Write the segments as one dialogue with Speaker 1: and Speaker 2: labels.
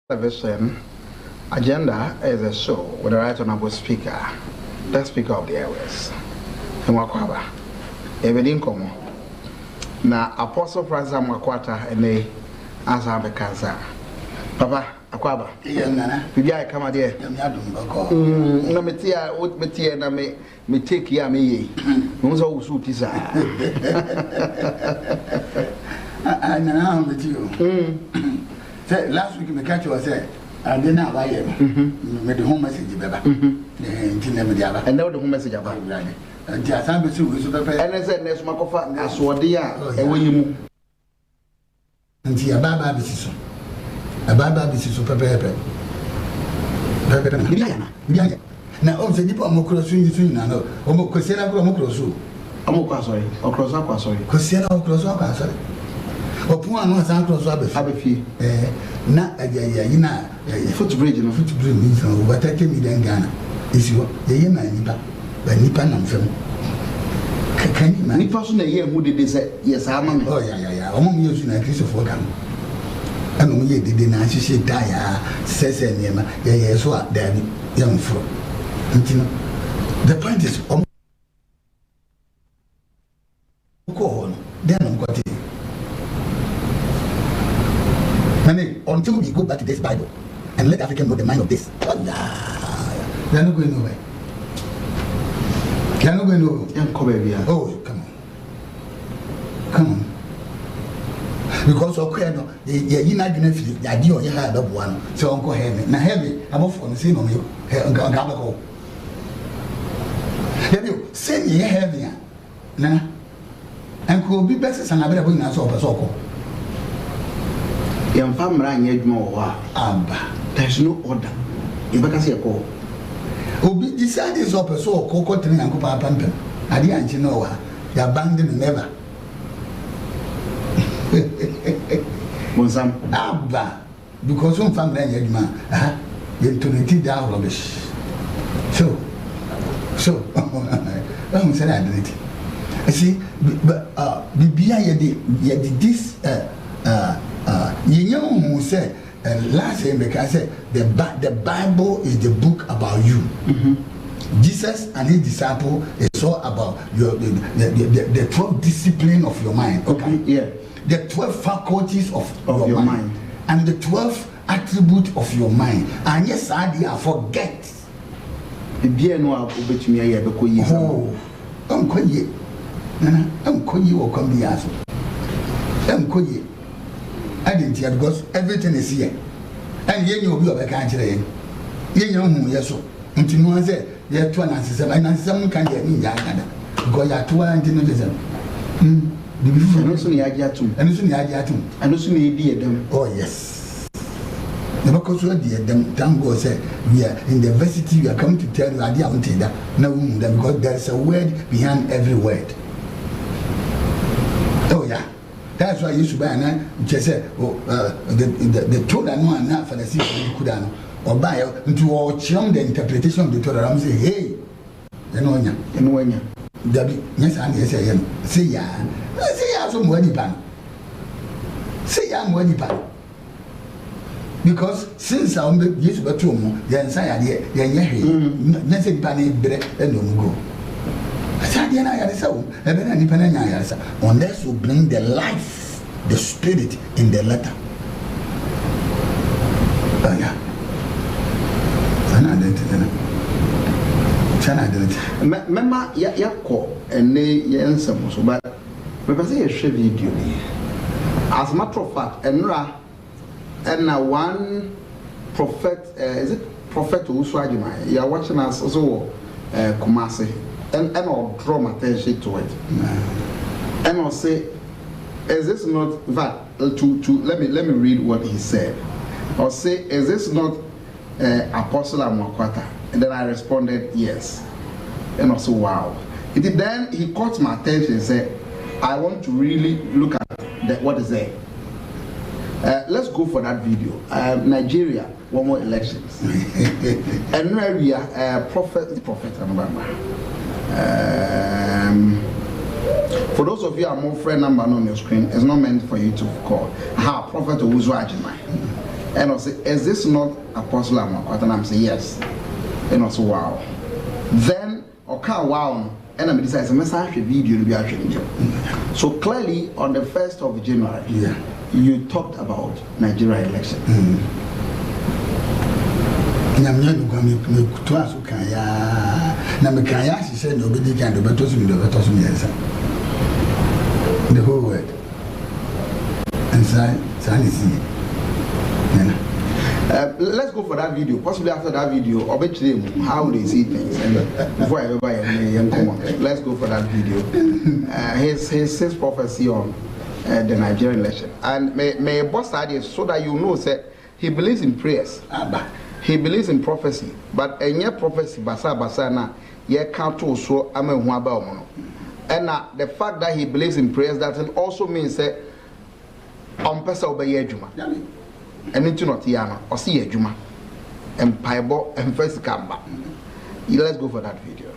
Speaker 1: Television agenda is a show with the right honorable speaker, the speaker of the airways. Amoako Attah. ATINKA. Na Apostle Francis Amoako Attah and they answer the cancer. Papa, Akwaba.
Speaker 2: Yeah, Nana.
Speaker 1: Bibi come there. No metia, what metia na me take ya me. Unzo usu pizza.
Speaker 2: Nana, I'm with you. Last week, the catcher was said, I didn't have I made the home message, Baba. And
Speaker 1: know the home message about it.
Speaker 2: And just I'm with you, and I said, Nes Makofa, as what they are, and when you move. And see a Baba Bisson. A Baba Bisson, Pepper. Now, also, the Pomocro soon, I know. Omocosena Promocrosu. Amoka, sorry, or cross up, sorry. Cosena or cross up, sorry. Upon was Uncle Abbey, not a footbridge and footbridge means what I came in Ghana. Is you the Yemen, but Nipan and film. Can you many person a year who did this? Yes, I'm oh, yeah. Among you in a piece of work. And only did the Nancy say, Dia says, yes, what, Daddy, young fro. The point is, then I'm got it. Until we go back to this Bible and let Africans know the mind of this. They are not going nowhere. They are not going nowhere. Oh, come on. Because okay, no, you not going to feel the idea you had of one. So Uncle Henry, now heavy, I'm off on the same on you. Uncle you send you heavy. Nah, and could be better than I bring us over so. Young family, there's no order. If I can see a call, Obi decided to open so cocoa and Copa Pumpin. I didn't know her. You abandoned never. Monsam, Abba, because some family, man, you to down rubbish. So, I'm saying I did it. I see, but this. You know who said last time because I said the Bible is the book about you. Jesus and his disciple is all about the 12 discipline of your mind. Okay, yeah. The 12 faculties of your mind and the 12 attributes of your mind. And yes, I forget. The dear no obey me here because you. Oh, I'm calling you. I'm calling you or come be asked. I'm calling you. I didn't hear because everything is here. And you will be a country. You know who you're so. Until no one said, you're 2 and some can get me Ghana. Because you're 2 and 10. And also, the idea too. And also, the idea too. And also, the idea them. Oh, yes. The because we did them, Tango said, we are in the varsity, we are coming to tell you, I didn't tell that. No, because there is a word behind every word. Oh, yeah. That's why you should buy an just say, the Torah no and not for the city could or buy into all chum the interpretation of the Torah. I'm saying, hey, and when you, yes, and yes, I am. Say, yeah, say, I have some money pan. Say, I'm money pan. Because since I'm used to two more, the answer, nothing panny bread and no go. Unless you bring the life, the spirit in the letter. Oh, yeah. Remember, you call and they answer, but because I share video. As a matter of fact, and one prophet, is it Prophet Uswajima? You are watching us also, Kumasi. And I'll draw my attention to it. And I'll say, is this not that let me read what he said. I'll say, is this not Apostle Amoako Attah? And then I responded, yes. And I said, wow. Then he caught my attention and said, I want to really look at what is there. Let's go for that video. Nigeria, one more elections. And where we are, prophet, for those of you are more friend number on your screen, it's not meant for you to call. Prophet Owusu Ajimai.
Speaker 1: And I say, is this not Apostle Amoako Attah? And I'm saying yes. And I say, wow. Then okay, wow. And I decided to message video to be actually. So clearly on the 1st of January, you talked about Nigeria election.
Speaker 2: The whole word. And so
Speaker 1: let's go for that video. Possibly after that video, or how they see things. And before everybody come on, let's go for that video. His prophecy on the Nigerian election. And may boss idea so that you know that he believes in prayers. He believes in prophecy. But any prophecy, basa na ye can't so ame huaba omono. And the fact that he believes in prayers, that also means that pesa obeye juma. And into not yana or see a juma and paibo and first kamba. Let's go for that video.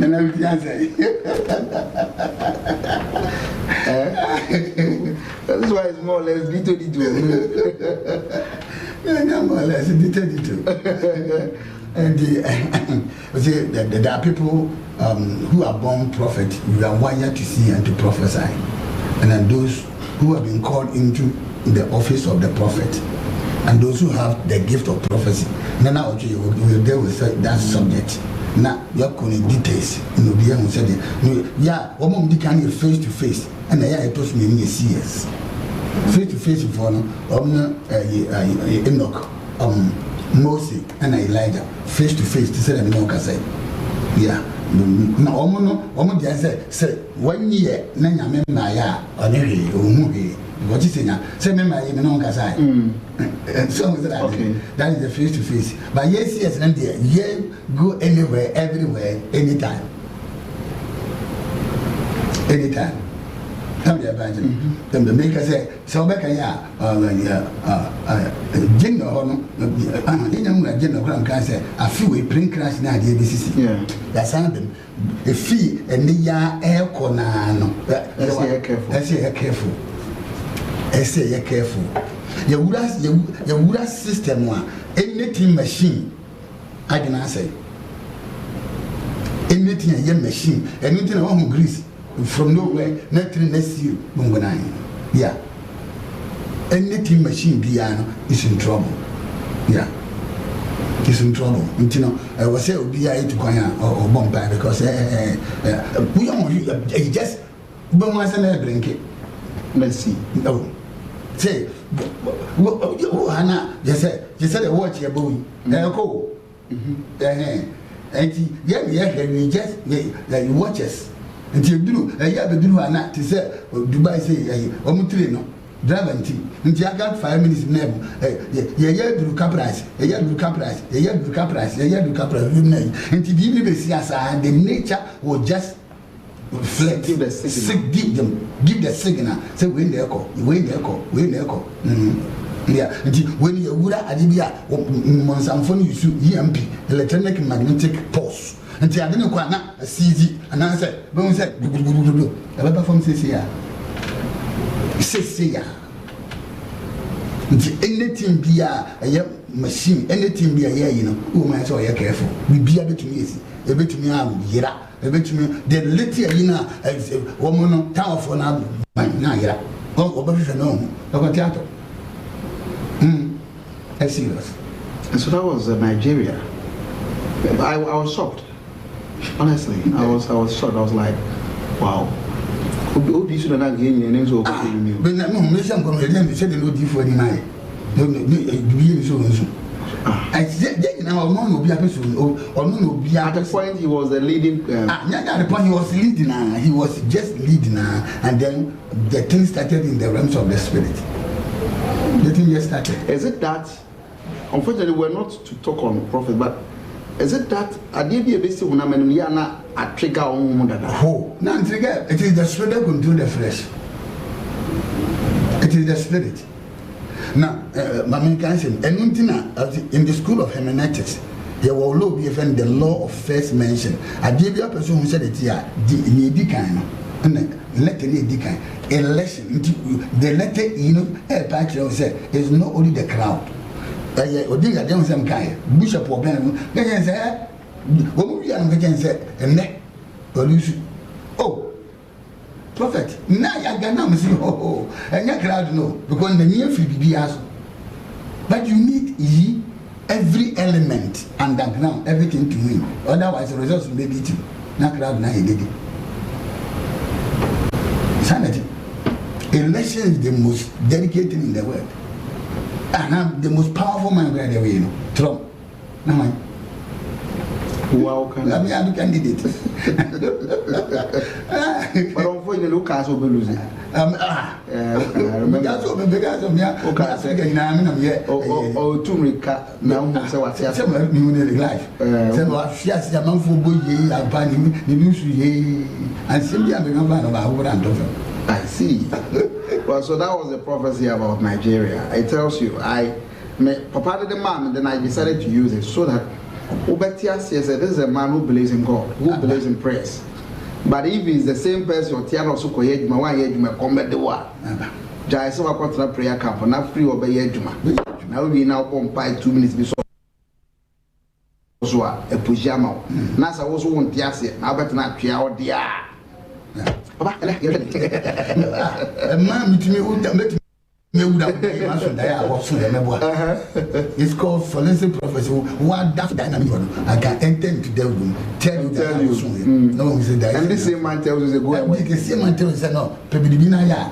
Speaker 2: And I would say,
Speaker 1: that's why it's more or less dito.
Speaker 2: No, more or less dito. And there are people who are born prophet, you are wired to see and to prophesy. And then those who have been called into the office of the prophet, and those who have the gift of prophecy. Now we will deal with that subject. Now you are calling details. You know, the said, yeah, woman can face to face, and I told me CS. Face to face for Enoch, Moses, and Elijah. Face to face to say that no can say. Yeah. No, almost say 1 year, Nanya Maya, or Neri, or Muhi. What is it now? Say me my even on Kasai. So that is the face to face. But yes, and dear, go anywhere, everywhere, anytime. Anytime. Come here, Benjamin. Then the maker say, so back a general, general can say, a few print crash now, the ABCC.
Speaker 1: Yeah.
Speaker 2: That's them. A fee and the air corner. Let's say careful. I say you're careful. Your wood system one anything machine. I can say anything a machine, anything I want grease from nowhere, nothing next year. Yeah. Anything machine piano is in trouble. Yeah. It's in trouble. You know, I was say be I to Koya or Bombay because we don't just Bomas and drink it. Let's see. Oh. Say, Hannah, you said a watch your boy. Go. And you just watch us until you do. I have a do not to say, Dubai say, Omutrino, Dravanti, until I got 5 minutes name. Yeah, do caprice, do caprice, do caprice, do caprice, until you see us, and the nature will just. Reflect, give the signal. Give the signal. Say when they echo, when they echo. Yeah, when you would Adibia, Monsanfoni, you should EMP, electronic magnetic pulse. Until I didn't quite a CZ, and I said, Bon said, a letter from Cecilia. Cecilia. Anything be a machine, anything be a year, you know, who might so you're careful. We be able to miss it. A bit to me, I'm here. The little woman town for now, Naya. Oh, no, theater. That's serious.
Speaker 1: And so that was Nigeria. I was shocked. Honestly, I was shocked. I was like, wow. Who should not gain your names over you?
Speaker 2: But no, Mission Committee said no different. I said, now, no, be a person, or no, be
Speaker 1: at the point he was the leading.
Speaker 2: At the point he was leading, he was just leading, and then the thing started in the realms of the spirit. The thing just started.
Speaker 1: Is it that, unfortunately, we're not to talk on prophet, but is it that I did be a basic when I'm in a trigger on that?
Speaker 2: Oh, no, trigger, it is the spirit that controls the flesh. It is the spirit. Now, Mammy Kansen, and in the school of hermeneutics, There will law be offend the law of first mention. I gave you a person who said it here, the kind, and letter the kind. Election, the letter, you know, a patch said, is not only the crowd. I think I don't some kind, Bishop or Ben, they can say, what we are going to say, and neck, oh, prophet, now I can now see, oh, and your crowd know, because the near field be asked. But you need every element underground, everything to win. Otherwise, the results will be beaten. Not crowd now, he did it. Sanity. Election is the most dedicated in the world. And I'm the most powerful man right away, you know. Trump. No, man.
Speaker 1: Wow, can I
Speaker 2: be candidate?
Speaker 1: But unfortunately, Lucas will be losing. I remember
Speaker 2: that's what because of me. Okay, second now, I'm here.
Speaker 1: Oh, to recap now, so what's happening
Speaker 2: in life? So, yes, the man for boy, I'm planning the news, and simply I'm going to find about what I'm doing.
Speaker 1: I see. Well, so that was the prophecy about Nigeria. It tells you, Papa did the man, and then I decided to use it so that Ubetias says that this is a man who believes in God, who believes in prayers. But if he's the same person, Tiano Suko Yedma, why Yedma combat the war? Jai so I got to prayer camp, not free obey Yedma. Now we now compile 2 minutes before a pujama. Nasa was one Tiasi, now better not clear out the a man to me would make it's called forensic prophecy. What that dynamic I can enter into the room, tell you. No, he said that. And the same man tells you to go away. The same man tells you no, Pebidina ya.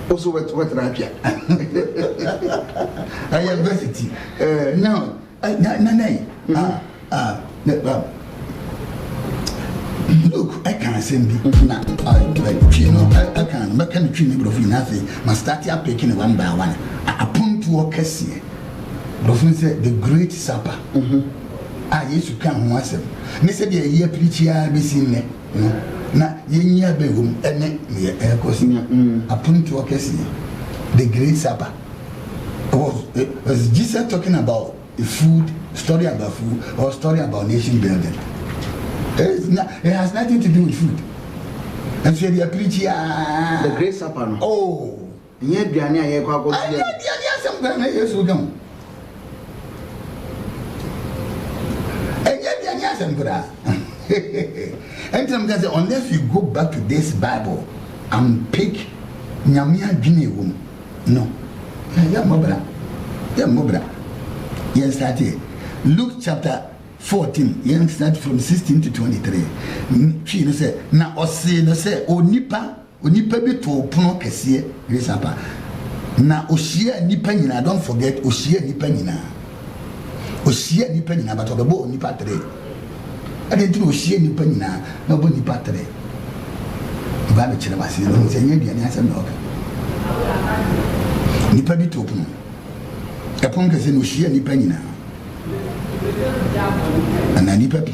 Speaker 1: Also what rapia. I university. No, look, I can't send you now. I can't make any training of nothing. Must start up taking one by one. I put to a cassia. Brofin said the great supper. I used to come once. They said, yeah, preacher, I be seen there. Now, ye bedroom, and air cosina. I put to a cassia. The great supper. Was Jesus talking about a food, story about food, or story about nation building? It has nothing to do with food. And so they are preaching the great supper. Oh, yeah, Diana, I go. Some yes, we come. And yet, yes, I'm good. And some guys, unless you go back to this Bible and pick Nyamia Guinea womb, no. Yeah, Mobra. Yes, that is Luke chapter 14, young start from 16 to 23. She said, now, or say, no say, o nipa be to puno kesie, Grisapa. Now, Oshia Nipanina, don't forget Oshia Nipanina. Oshia Nipanina, but the boat Nipatre. I didn't do Oshia Nipanina, no Bonipatre. Babich was saying, and answer no. Nipa be to puno. Upon Casin Oshia Nipanina. And any papi.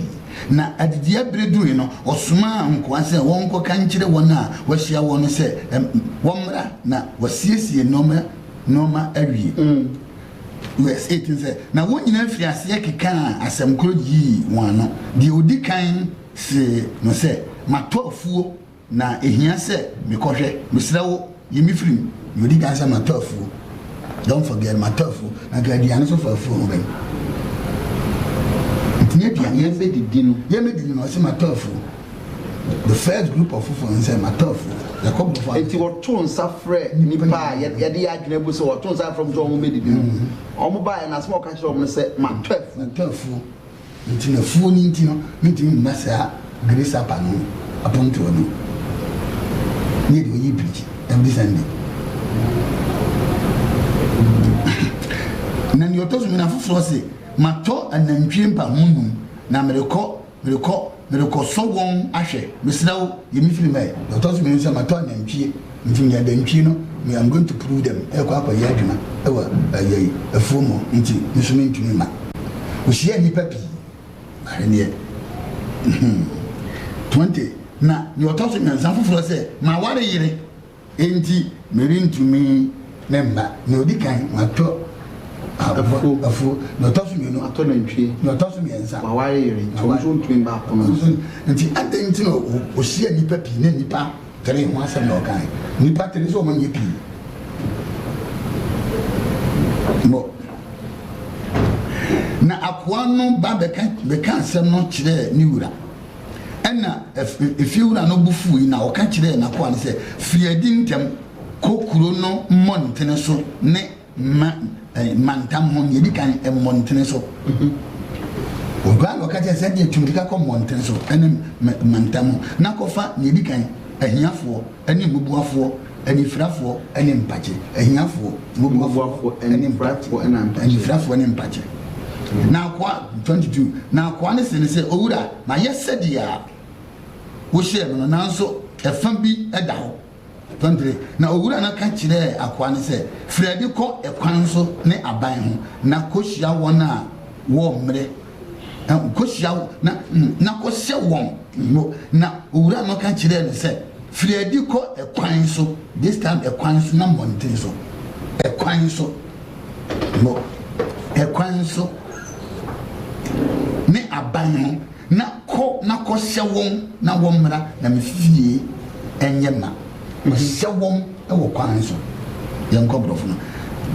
Speaker 1: Now, at the dear bredu, you know, or smart, one co can't one what she want to say, one now was CC norma every. Yes, 18 said. Now, when you know if you are sick, can as some good ye one, the Odi kind say, no say, my 12 fool, now a here said, because Mr. You free, you did answer my 12 fool. Don't forget my 12 fool, I got the answer for a fool. The first group of people say my tough. The couple of it was tone suffer Nipa, yet the agreeable so tones are from John made it. Omoba and a small catch of say my tough. Until a fool meeting Massa Grace upon to a new. Need you preach every Sunday. Then you're told me for say. Mato and then Jimpa Moon, now Medico so one ashe, Miss Now, you meet me. The toss me some Maton and G, and then Chino, me I'm going to prove them. A quapa yajima, a fumo, into Missing to me. We see any peppy. And yet 20. Now, you're tossing me some for say, my water ain't marine to me, member, no decay, my top.
Speaker 2: afu no tosu me no
Speaker 1: ato na ntwie
Speaker 2: no tosu me ensa
Speaker 1: wa ware yere nso ntwe ba ko no
Speaker 2: nti adanti no o hia nipa pi na nipa tere ho asem na okan nipa tere so mo nye pi mo na akoa no ba beka asem no kire ni wura ena efiwura no bufu yi na oka kire na akoa no se fiadi ntem kokuro no montene so ne mantam ho yedi kan montene so ogwa no ka je se de tumika ko montene so ene mantam na kofa yedi kan ahiafo ene mubuafo ene frafo ene mpache ahiafo mubuafo ene frafo ene mpache na kwa 22 na kwa ne se owura na yesedia wo hye no nanso efam bi eda ho 23 na owura na ka kire akwa ne se fredi ko ekwan so ne aban ho na kohyia won a wo mre kohyia na kohye won na owura no ka kire ne se fredi ko ekwan so this time ekwan so na monte so ekwan so no ekwan so ne aban ho na kohye won na wo mra na mfie enyema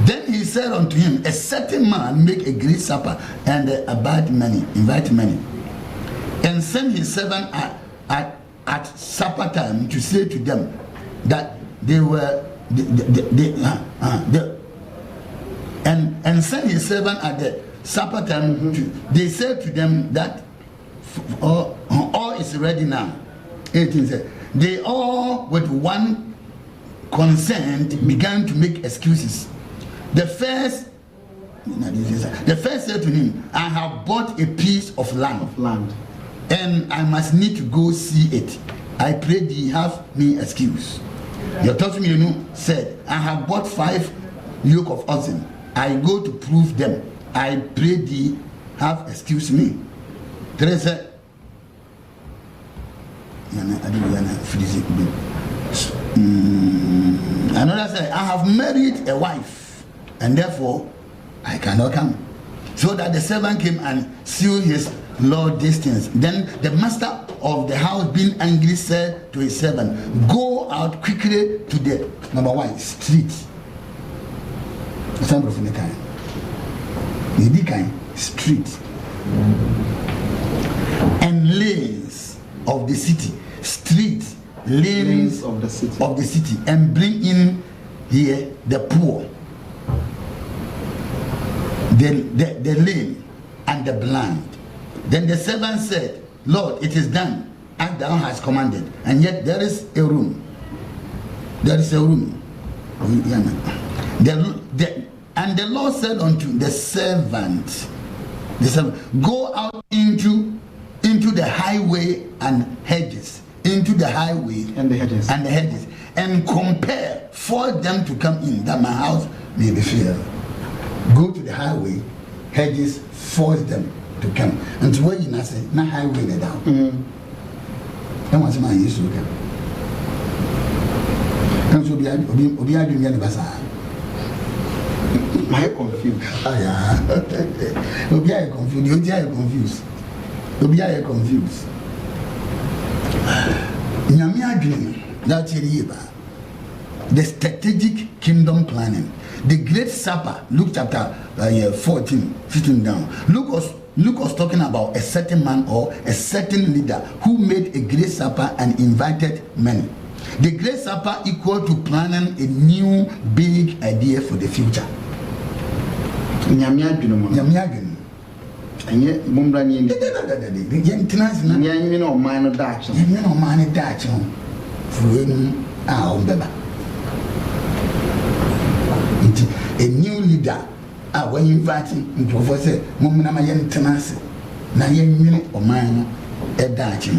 Speaker 2: Then he said unto him, a certain man make a great supper and invite many, and send his servant at supper time to say to them that they were and send his servant at the supper time. They said to them that all is ready now. 18 said, they all with one consent began to make excuses. The first said to him, I have bought a piece of land, and I must need to go see it. I pray thee have me excuse. The third said, I have bought 5 yoke of oxen. I go to prove them. I pray thee have excuse me. Teresa. Another said, I have married a wife, and therefore I cannot come. So that the servant came and sealed his lord distance. Then the master of the house, being angry, said to his servant, go out quickly to the number 1 street. Street and lanes of the city, streets, lanes of the city, and bring in here the poor, the lame and the blind. Then the servant said, Lord, it is done as thou hast commanded, and yet there is a room. And the Lord said unto the servant, go out into the highway and hedges, into the highway and the hedges, and compel for them to come in, that my house may be filled. Go to the highway, hedges, force them to come. And to where you not say, na highway le down. That was my issue. And so be doing the bazaar.
Speaker 1: My confused.
Speaker 2: Ah yeah. Obi are confused. Nyame adwene that yeba. The strategic kingdom planning. The great supper, Luke chapter 14, sitting down. Luke was talking about a certain man or a certain leader who made a great supper and invited many. The great supper equal to planning a new big idea for the future.
Speaker 1: Anye mumbra ni ndi
Speaker 2: yentinasi na
Speaker 1: nyanyi no man no dacho
Speaker 2: nyanyi no man dacho fuenu a ombeba nti a new leader a when invite ntofo say mumna ma yentinasi na yenyi o man no e dacho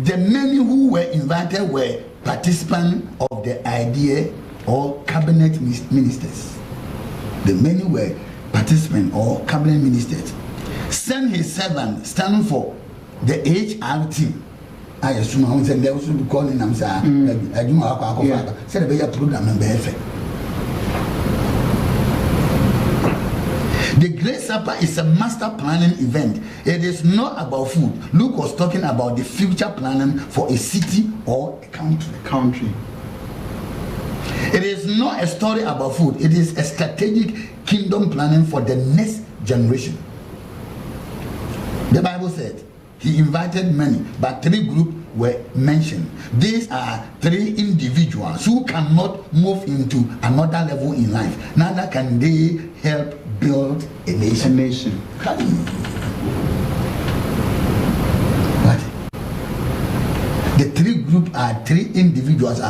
Speaker 2: the many who were invited were participants of the idea or cabinet ministers. The many were participants or cabinet ministers. Send his servant standing for the HR team I assume I said there also be calling them say I do not said a program and be. The Great Supper is a master planning event. It is not about food. Luke was talking about the future planning for a city or a country. It is not a story about food. It is a strategic kingdom planning for the next generation. The Bible said he invited many, but 3 groups were mentioned. These are 3 individuals who cannot move into another level in life. Neither can they help build a nation. What? The 3 groups are 3 individuals.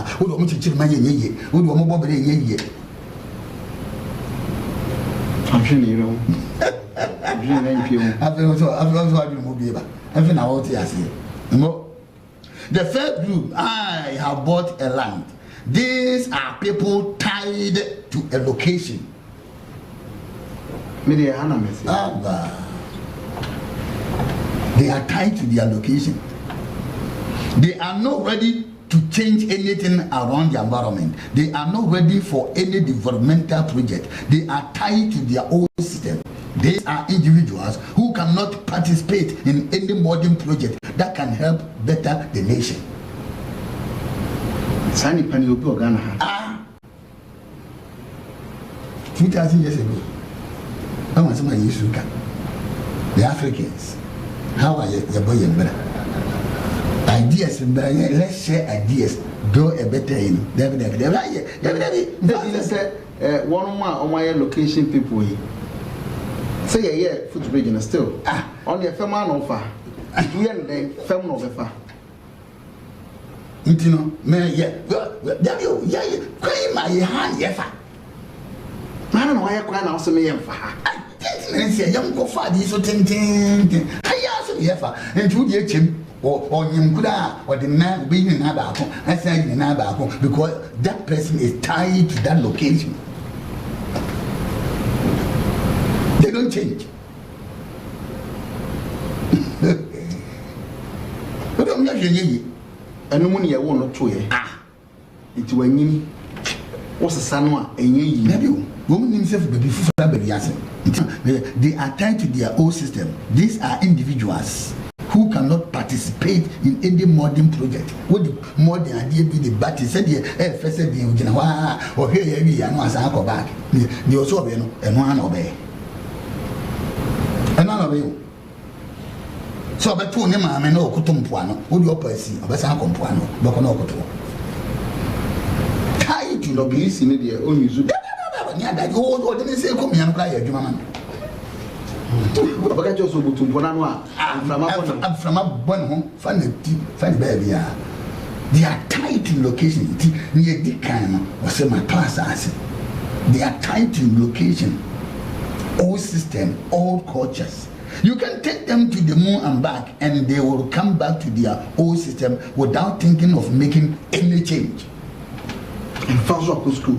Speaker 2: The first group, I have bought a land. These are people tied to a location. They are tied to their location. They are not ready to change anything around the environment. They are not ready for any developmental project. They are tied to their own system. These are individuals who cannot participate in any modern project that can help better the nation. 2,000 years ago, the Africans, how are you, your boy and brother? Ideas, let's share ideas, build a better in.
Speaker 1: One of my location people. Say yeah, foot region still. Only a family offer. We are the family offer.
Speaker 2: You know, man, yeah, crying my hand, yeah.
Speaker 1: I don't know why I cry now, so me and for
Speaker 2: say, young go far, this so ting. I asked him, yeah, and to the chim or Yimkuda or the man being in Abaco. I said in Abaco because that person is tied to that location. They don't change. But I'm not saying
Speaker 1: and no money I want not to it when you was a son and ye woman himself before they are tied to their own system. These are individuals who cannot participate in any modern project. What the modern idea be the batty said first said the or here we are no as I go back. They also and one obey. And none of you. So, but 2 names I know Kutumpuano, would you perceive a Bassa Compuano, Boconocoto? Tied to the beast in the own use. That old didn't say, come here and cry at your man. But I just want to Bonanoa, I'm from a bon home, funny baby. They are tied to location near the kind was my class. They are tied to location. Old system, old cultures. You can take them to the moon and back and they will come back to their old system without thinking of making any change. In Fasoko school.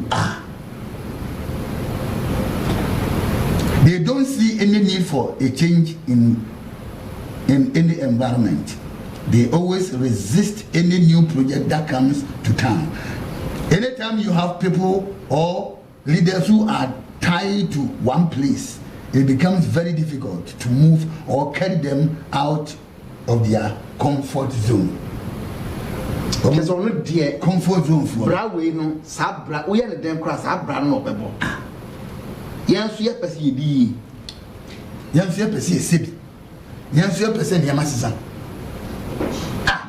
Speaker 2: They don't see any need for a change in any environment. They always resist any new project that comes to town. Anytime you have people or leaders who are tied to one place, it becomes very difficult to move or carry them out of their comfort zone.
Speaker 1: There's only dear
Speaker 2: comfort zone for
Speaker 1: Braway no Sabra. We are the damn cross. Sabra no people. Yes, we are perceived.
Speaker 2: Yes, we are perceived. Yes, we are perceived. Yamasa.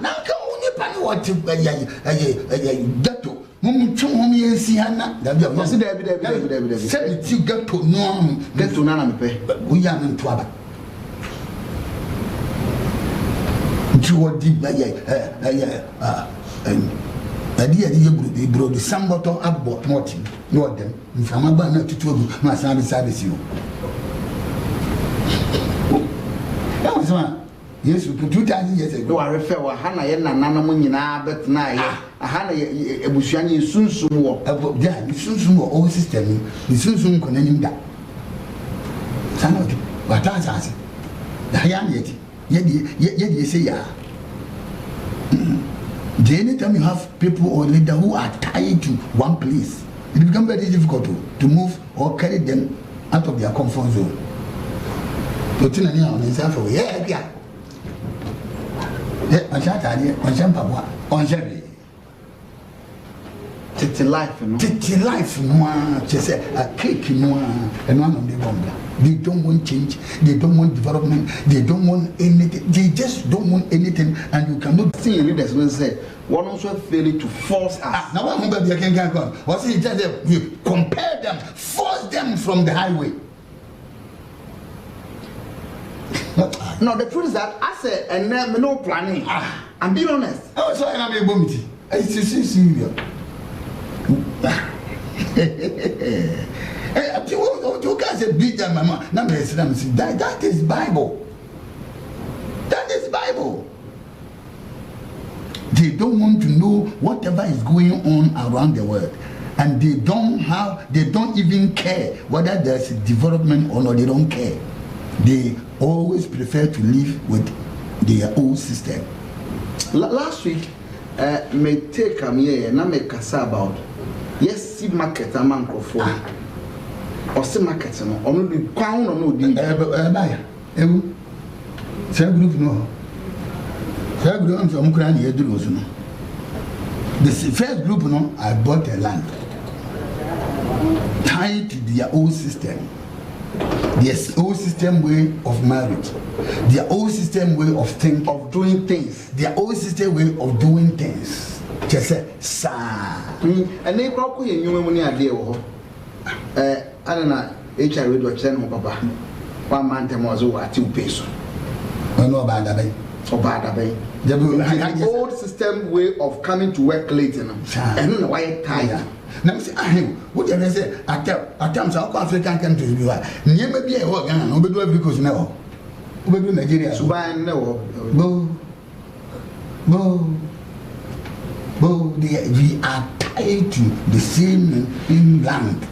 Speaker 2: Now come on, you pan what to get to. Mummy and see Hannah. That you must say you get to know, get to none pay. But we are in trouble. You are deep by you brought the sambato up bought Morton. You are them. If I'm about to tell you, my son is service you. That was one. Yes, we could 2,000 years ago. I refer to Hannah and Nana, but now Hannah Bushani soon swore about that. Soon old system, the soon connecting that. Somebody, what I asked, the young yet you say, The anytime you have people or leaders who are tied to one place, it becomes very difficult to move or carry them out of their comfort zone.
Speaker 1: Titi life, no.
Speaker 2: Titi life, no. Just a cake, no. And one of them, they don't want change. They don't want development. They don't want anything. They just don't want anything. And you cannot
Speaker 1: see leaders will say one also failing to force us.
Speaker 2: Now, one baby can go. What's it? You compare them, force them from the highway.
Speaker 1: No, the truth is that I said, and then no planning. I'm being honest.
Speaker 2: Oh, so I'm a bummy. I see you. You can't say beat them, mama. Now, that is Bible. That is Bible. They don't want to know whatever is going on around the world, and they don't even care whether there's development or not. They don't care. They always prefer to live with their old system.
Speaker 1: Last week, me take here and I make a about yes, see market a man for or see market no only crown or no ding.
Speaker 2: Same group no. Same group from Ukraine here do also no. The first group no, I bought a land tied to their old system. Their old system way of marriage, their old system way of thinking, of doing things, their old system way of doing things. Just say, sir.
Speaker 1: And they probably knew when you are there. I don't know, HIV do send papa. 1 month was over 2 pesos.
Speaker 2: I know about that.
Speaker 1: Or bad way. The old system way of coming to work late, and why tired.
Speaker 2: Now, what do you say? At times, our African countries, you are never be a work and nobody because now. We do Nigeria.
Speaker 1: So, I know.
Speaker 2: We are tied to the same land.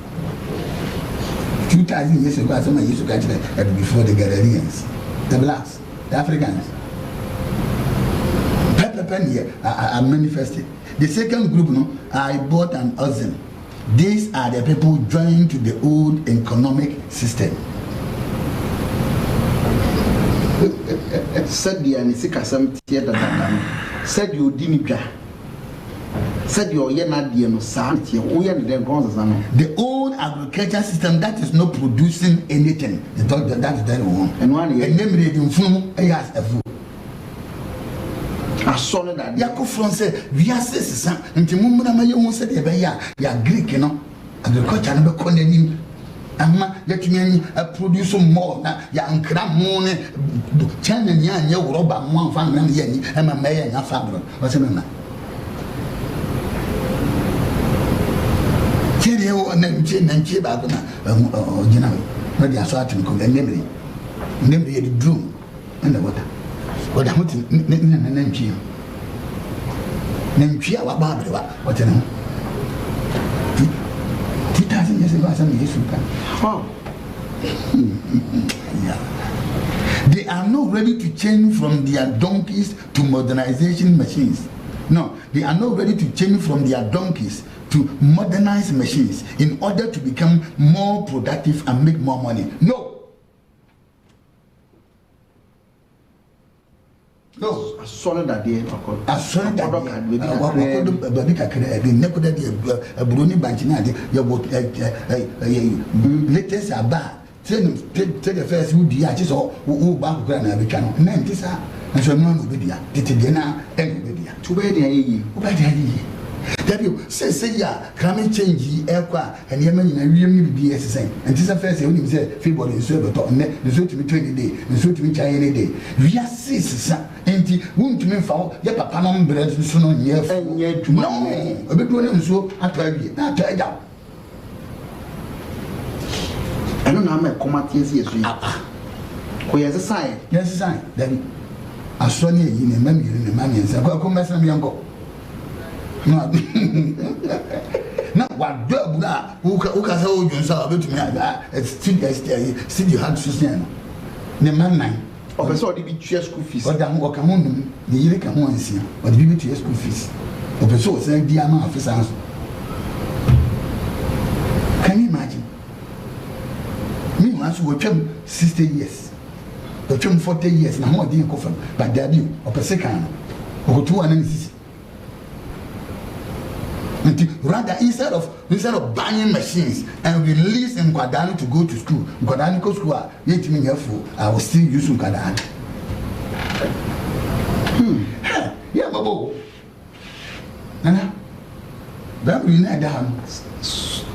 Speaker 2: 2,000 years ago, someone used to catch it before the Ghanaians, the blacks, the Africans. Here are manifested. The second group, no, I bought an oxen. These are the people joined to the old economic system.
Speaker 1: Said the Anisika some theatre said you didn't get. Said you're not the Santi, the old agriculture system that is not producing anything. That is that one. And one year, name it in full, yes, a fool. I saw that Yako France, we are citizens, and Timumana Mayon said, ya Greek, you know, agriculture never condemning. Amma, let me produce more. Ya Ankara Mone, China, Yan, your robber, one family, and a mayor, and a family. What's a man? Cheerio and Chiba, you know, but they are starting to name the drum and the water. What I want to name you. Name Chia, what you know? 2,000 years ago, some years ago. They are not ready to change from their donkeys to modernization machines. No, they are not ready to change from their donkeys to modernize machines in order to become more productive and make more money. No. No, I saw that day. I saw that latest are bad. Take the first who the artist or who back grand become 90s and so no video. Did it dinner and video. To where they that you say ya climate change aircraft and Yemen really be as same. And this affairs when you say February is so but the so to be 20 days, the so to be China day. We are sis and won't mean for your papa non bread so no year and yet no a bit one so at not tied out. I don't know how my command is yes. We has a sign. Yes, a sign. Then I saw you in a memory in the man and said, come back from Yanko. No, what Dubna who can hold yourself to me. It's still you had to stand. The man, Professor, the BTS school fees.
Speaker 2: But I'm working on them, the year can once here, but the BTS school fees. Professor saying, dear man, officers. Can you imagine? Me once we came 60 years, we came 40 years, and I'm not doing coffin, but there be a second or 2 analysis. Rather, instead of buying machines and releasing Kwadani to go to school, Kwadani go school, yet me helpful, I will still use Kwadani. Yeah, Babo. Nana, that we need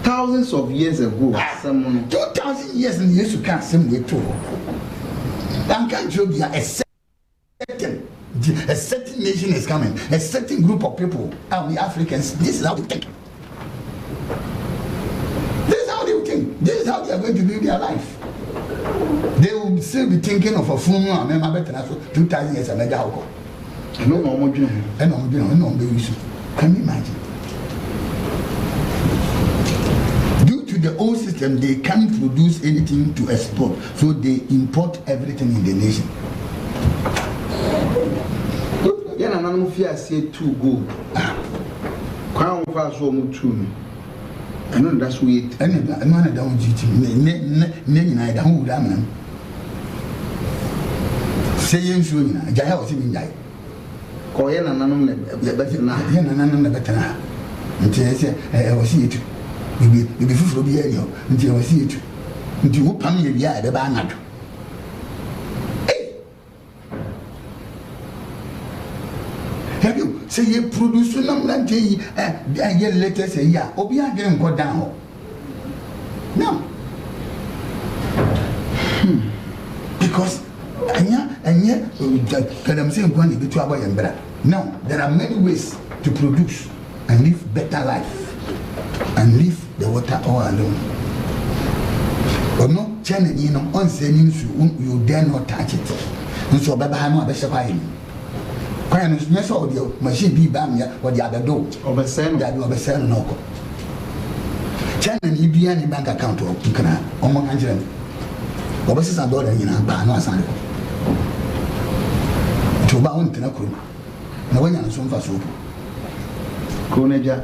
Speaker 1: thousands of years ago. Someone
Speaker 2: 2,000 years and years to come, same way too. That can't show you a certain nation is coming, a certain group of people, and the Africans. This is how they think. This is how they think. This is how they are going to live their life. They will still be thinking of a funeral. I remember 2,000 years and I got no more doing. And I'm doing no use. Can you imagine? Due to the old system, they can't produce anything to export, so they import everything in the nation.
Speaker 1: Yeah, and I'm fear say too good. Crown fast so much too. I know that's weird.
Speaker 2: And I don't GT. I don't damn. Saying soon, Jaya was in Jai.
Speaker 1: Koyan and none better now.
Speaker 2: None better now. Until I say, I will see it. You be full of the area until I will see it. Until you come here, the banner. Have you say you produce no land a year later say yeah, Obia didn't go down. No. Because and yet can I'm saying going to be trouble and better. No, there are many ways to produce and live better life and leave the water all alone. But no channel you know on saying you dare not touch it. And so Baba Hano Beshapai. When you saw the machine be bam or the other door, over send that you have a send no. Channel you be any bank account or you can among Angela. But this is a dollar in a bar, no son. To bound in a crew. No one on some for soup. Conaja.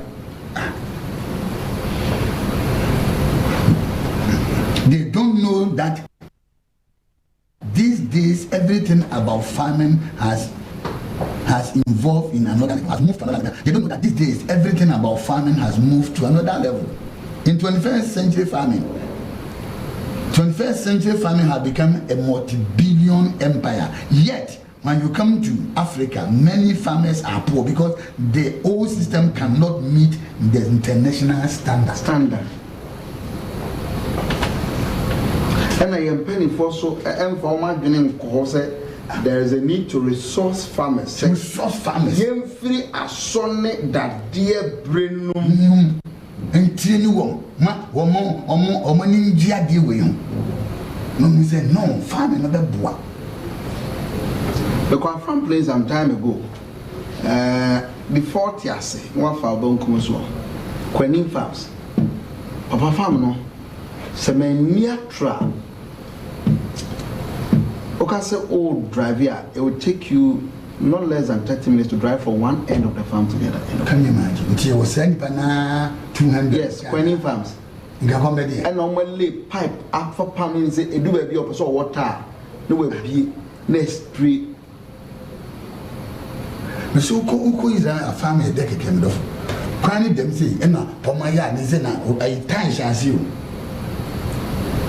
Speaker 2: They don't know that these days everything about farming has involved in another level, has moved to another level. They don't know that these days everything about farming has moved to another level. In 21st century farming has become a multi-billion empire. Yet, when you come to Africa, many farmers are poor because the old system cannot meet the international standard.
Speaker 1: And I am penning for so there is a need to resource farmers. Yen free a son that dear brain
Speaker 2: and training ma omo ninja di we no me say no farming no be boa.
Speaker 1: The farm place some time ago before Tiase one farm don come so Quenin farms papa farm no se me near tra okay say old drive here it would take you not less than 30 minutes to drive from one end of the farm to the other end.
Speaker 2: Can you imagine? Until was sent by 200.
Speaker 1: Yes, Quenin farms. And normally pipe up for pumping say it do be up so water. No will be next street.
Speaker 2: So who is a family deck came off. Cranny them say, and for my yard is in a time chance you.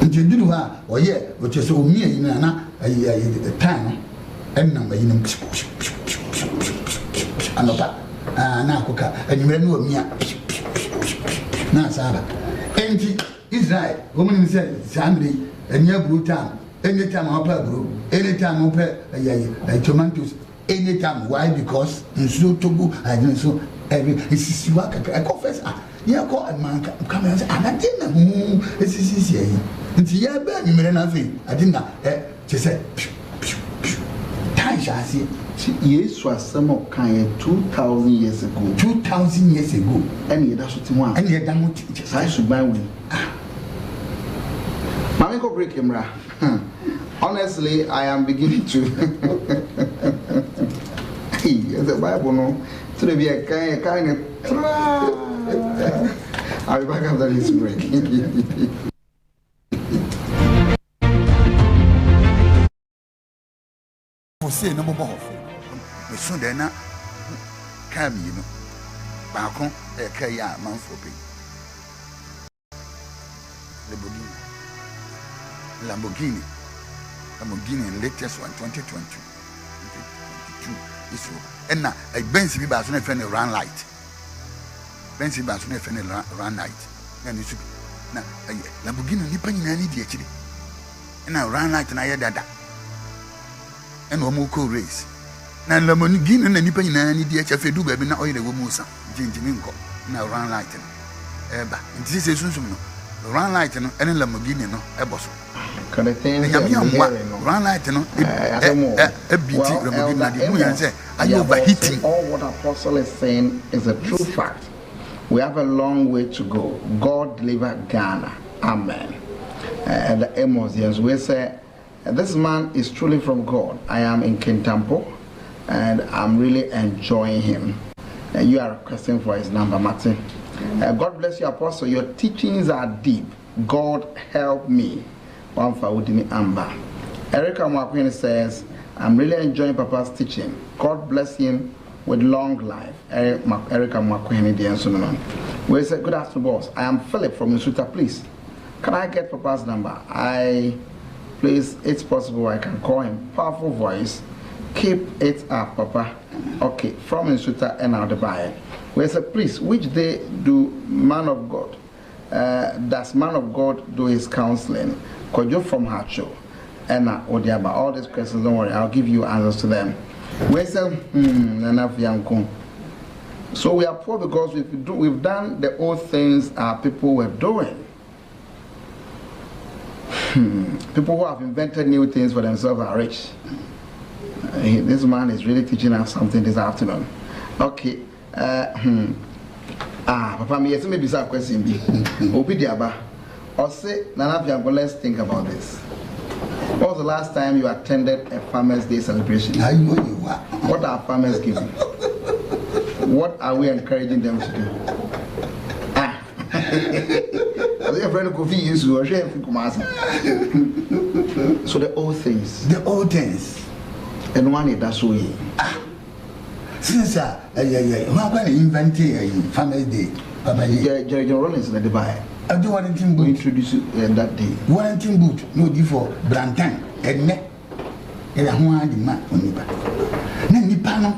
Speaker 2: And you do her or yeah, which is so near in a time. And number in them and cook and you know me now Sarah and Israel woman said Sunday and your blue town anytime I grow anytime I tomatoes anytime. Why? Because in so Togo I don't so every it's I confess yeah call a man come and say I didn't know it's here it's yeah but you made nothing I didn't she said
Speaker 1: yes was some of kind 2,000 years ago
Speaker 2: 2,000 years ago
Speaker 1: and that's what you want
Speaker 2: and you don't teach
Speaker 1: I should buy one Mammy go break him Honestly, I am beginning to. The Bible, no, to be a kind of. I'll be back after this break.
Speaker 2: Say no more. The son then come, you know, Balcon, a kaya man for pay. Lamborghini, latest one, 2022. And now a Benz be back on a friend run light. Benz be back on a friend run light. And you should now Lamborghini, Nippon, any DHD. And I run light and I had that. And Amoako race. Now Lamborghini and Nippon, any DHF do baby now oil the womusa, Jinjiminko, now run light. Eba, and this is soon. Run light and Lamborghini, no, a boss.
Speaker 1: Can I think
Speaker 2: run light, no, a beauty, are you overheating?
Speaker 1: All what Apostle is saying is a true fact. We have a long way to go. God deliver Ghana. Amen. And the Amos, we say, this man is truly from God. I am in Kintampo and I'm really enjoying him. And you are requesting for his number, Martin. God bless you, Apostle. Your teachings are deep. God help me. One for Udini Amber. Erica Mwakwen says, I'm really enjoying Papa's teaching. God bless him with long life. Erica Mwakwen, the answer. We say, good afternoon, boss. I am Philip from Nsuta. Please, can I get Papa's number? Please, it's possible I can call him. Powerful voice. Keep it up, Papa. Okay, from Nsuta and out the buyer. We say, please, which day do man of God, does man of God do his counseling? Could you from Hacho? And Odiaba, all these questions, don't worry, I'll give you answers to them. We say, FIANKO. So we are poor because we've done the old things our people were doing. People who have invented new things for themselves are rich. This man is really teaching us something this afternoon. Okay. Papa, me yes, maybe some question be. Obidiaba. Or say, Nana FIANKO, let's think about this. What was the last time you attended a Farmers' Day celebration?
Speaker 2: I know you are.
Speaker 1: What are farmers giving? What are we encouraging them to do? I think a friend could be used to a chef. So the old things.
Speaker 2: The old things.
Speaker 1: And one is that's way.
Speaker 2: Since how can you invent a Farmers' Day? Papa,
Speaker 1: Jerry Rollins in the Dubai.
Speaker 2: I do want to
Speaker 1: introduce you that day.
Speaker 2: One thing boot, no before Brantan, and neck. And I want the man on Nipa. Nipano,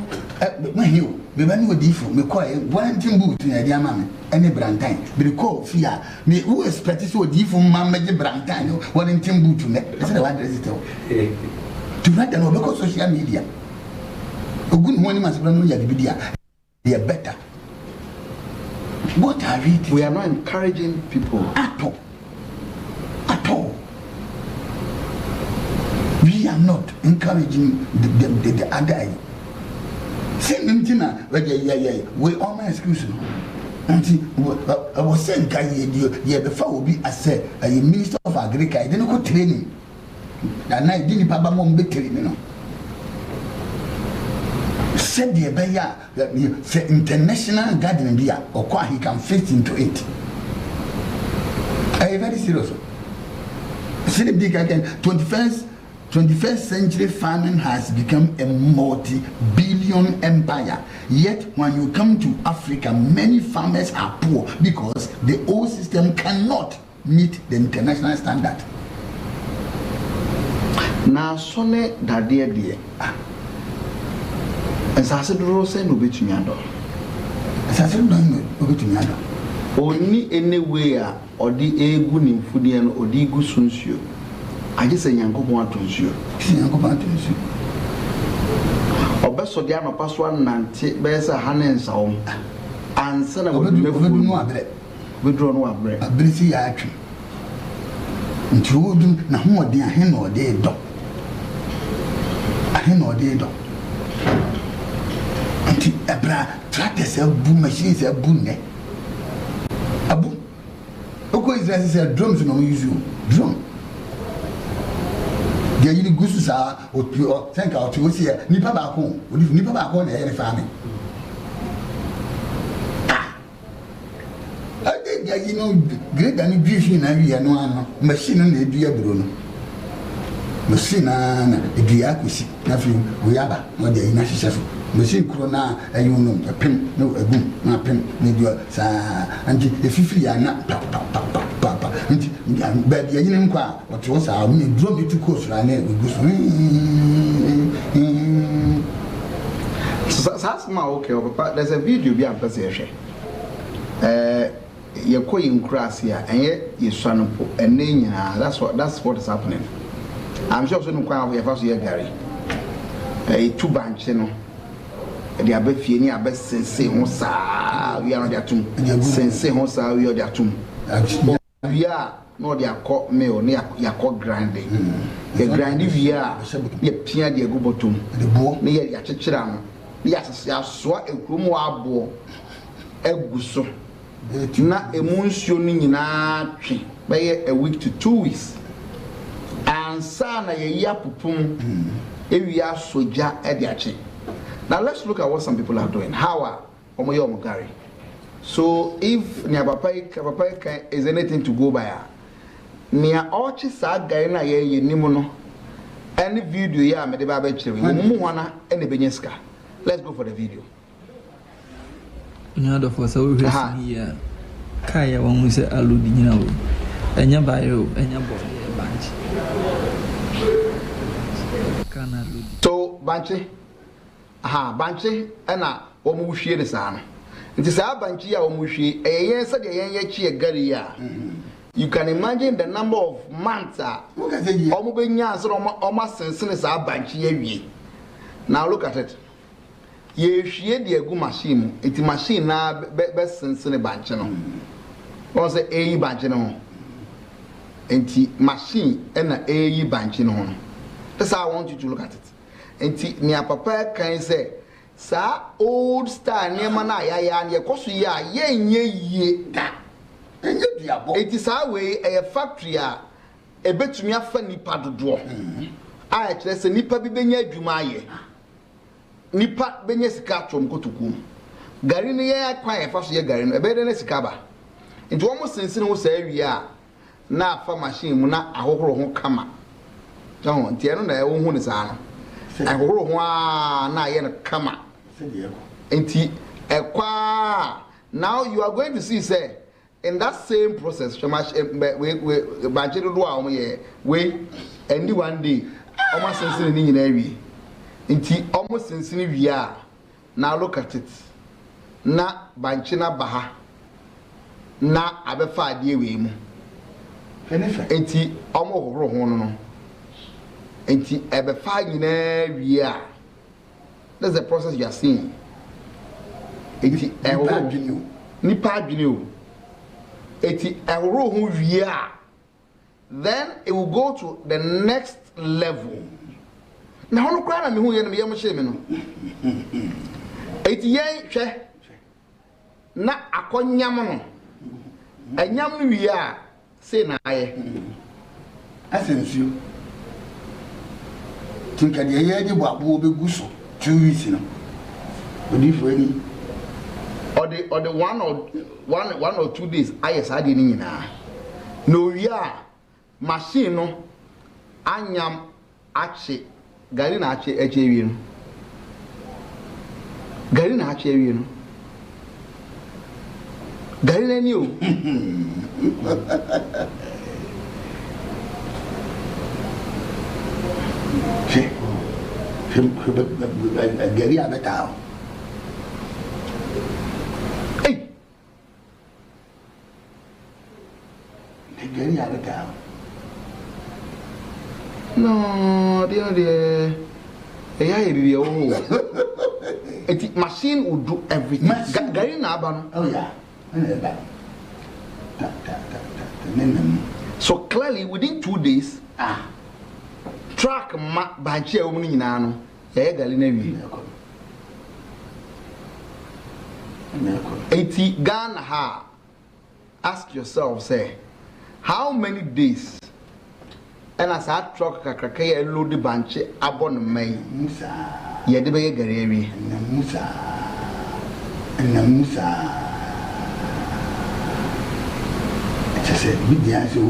Speaker 2: when you, the man would differ, me quiet, one thing boot in a dear mamma, and a Brantan. But the call fear, me who expect so differ, mamma, the Brantan, one thing boot to me. That's what I want to write an over social media. A good one must run on your video. They are better. What are we?
Speaker 1: We are not encouraging people
Speaker 2: at all. At all. We are not encouraging the other. Say, we all my excuse. I was saying, before will be as a minister of agriculture. I didn't go training. And I didn't have a mom be training. Said the Beya, the international garden beer, or quite he can fit into it. I am very serious. See the big again, 21st century farming has become a multi-billion empire. Yet when you come to Africa, many farmers are poor because the old system cannot meet the international standard.
Speaker 1: Now, Sonne that dear. And so I said, Rose, no bit to me. I
Speaker 2: said, no bit to me.
Speaker 1: Only anywhere or the a good in Fudian or the good sunsio. I just say, Yanko want to ensure.
Speaker 2: Yanko want to ensure.
Speaker 1: Or best of the Ama Passwan and take Bessa Hannens home. And son of a withdraw no bread. A breathy action. And you wouldn't know more dear hen or day dog. A hen or day dog. Abra tractors have boom machines have boom. A boom. Okay, is drums no use you. Drum.
Speaker 2: dia yini gusu sa o think out o see nipa ba ko na e farming dia yini grade ani briefing na wi no ano machine na edua bro no machine na edua akusi na fi we aba no dia yina hihye machine kuro na ayu no pem no agum na pem na edua sa anti efifiri ya na pa nti ba dia yini nkwa o to sa me drum it ko so na egusu
Speaker 1: so that's my okay but there's a video be am person hwe you call in Crasia and yet you son and that's what is happening. I'm sure no quite we have also Gary. A 2 branch, you know. The Abefi ni Abes Sensei Honsa, we are their tomb. Sensei Honsa, we are their tomb. We are not their court mail near your court grinding. The grinding we are, the Pia de Gubotum, the boy near your chichram. Yes, I saw a Krumo Eguso. Na emotion ni na twi by a week to 2 weeks and sana ye ya pupum ewia soja e de ache. Now let's look at what some people are doing. How are omoyo omogari? So if nia papa is anything to go by, nia ochi sa guy na ye nimu no any video ya me de ba chire mu wana e ne benyeska. Let's go for the video.
Speaker 3: Nyada for so here. Kaya one say aludi nyina wo. Enya bayo, enya body banchi. Kana aludi.
Speaker 1: So banchi. Banchi na wo mu hwie de saa no. Nti saa banchi ya wo mu hwie eyen se de yen ye chi egari ya. You can imagine the number of months omo benya so omo sensene saa banchi ya wie. Now look at it. Ye hwie de agu machine enti machine na be sensene banche no won say eyi banche no enti machine na eyi banche no that's how I want you to look at it enti ni papa kan say sa old star nema na ya ne koso ya yenye yie da enye duabo enti sa we e factory a ebetumi afa nipa dodo a e kire se nipa bi benya adwuma aye nipa benye sika atwom kotokum gari ne ye kwan e fa so ye gari no ebe de ne sika ba nti wo mo sensene wo sa awie a na afa machine mu na ahohoro ho kama jaho nti eno na wo hu ne sa no ahohoro ho a na ye no kama nti ekwa now you are going to see say in that same process we banche do a wo ye we any one day o ma sensene ni nyina awie nti almost sensini wia now look at it na banchi na baha na abefa ade we mu nti omo hohoro ho no nti ebefa nyina wia that's the process you are seeing nti ehoro nipa adwene o nti ehoro ho wia then it will go to the next level. Na hono kwa na me hu ye no ye mo hye me no eti ye hwe na akonyam no anyam no wi a se na aye asensuo tinka de ye de bo abo obegu so 2 weeks no odi fo ani or the 1 or 2 days aye sa de ni nyina no wi a machine no anyam ache gari na ache ewie no gari na ache ewie no gari na ni o gari abeta hey gari abeta no, dear. Machine will do everything. Gari na aba. Oh yeah. So clearly within 2 days, track ma banchi e omuni nyina no. Ya gari na wi. Eti Ghana ha. Ask yourself, say, how many days and as I truck kakaka a load the bunch abon may
Speaker 2: Musa.
Speaker 1: Yedibe Garevi.
Speaker 2: And Musa. I said, with the answer,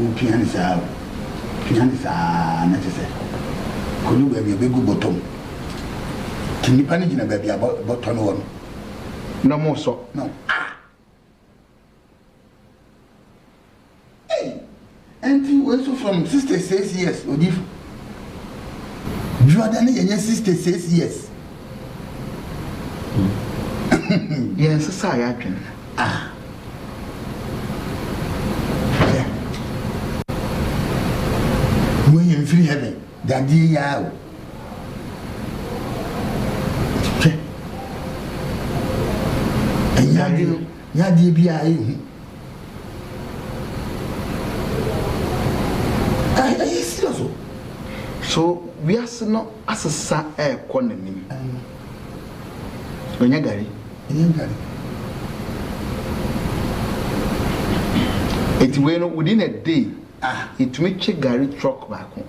Speaker 2: pianisa, necessary. Could you be a big bottom? Can you panic in a baby about bottom one?
Speaker 1: No more so.
Speaker 2: No. Hey, and you also from 66 years, or if Jordan and 66 years.
Speaker 1: Yes, society.
Speaker 2: Ah. When you're in free heaven, that day you and Yadi be I serious.
Speaker 1: So we are not as a sa air corner. When you Gary, it will within a day. It may check Gary truck back home.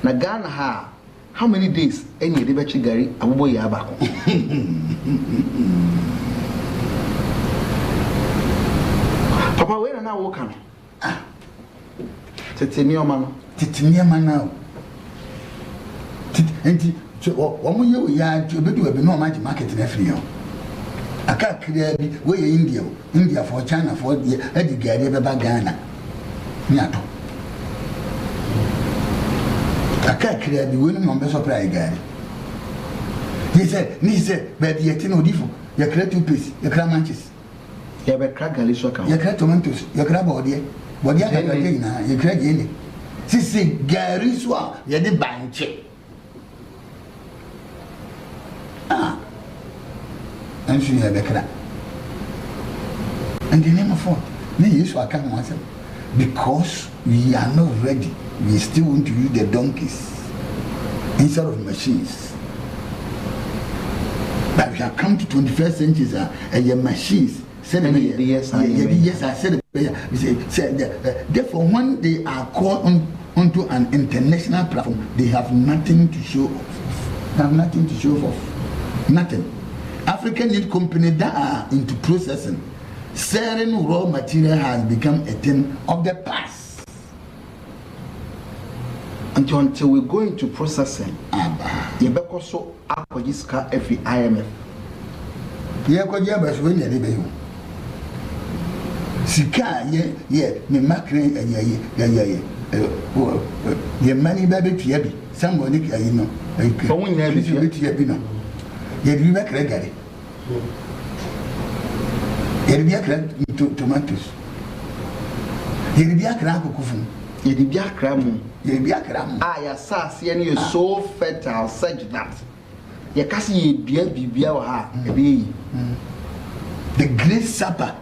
Speaker 1: Na Ghana ha, how many days any debate Gary Abubo Yabako? Papa, where are now walking? Titania man now. One year we are to be doing no much market in every year. I can't clear where India for China for the Eddie Gary Ghana. Nyato. I can't clear the winning on the supply guy. He said, baby, you know, different. You create 2 pieces, you cram manches. You have a crack a little account. You create tomatoes, you grab body, but you have a dinner, you create any. See, Gary Swa, you did bang check. And she have a crack. And the name of what? Me, you saw I can't answer. Because we are not ready, we still want to use the donkeys instead of machines. But we have come to 21st century and your machines. Yes, I said therefore, when they are called onto an international platform, they have nothing to show off. Nothing. African need companies that are into processing. Certain raw material has become a thing of the past. Until we go into processing, you better also acquisition FIANKO. Yeah, because you have when you live. Sika, yeah, me macre, yeah, money baby to yabi. Somebody, you know, when you have it, you know, you make regard. You'll be a crack tomatoes. You'll be a crack of coffin. You'll be a cram. You'll be a cram. I assassin and you're so fertile, such that your cassie be a be. The great supper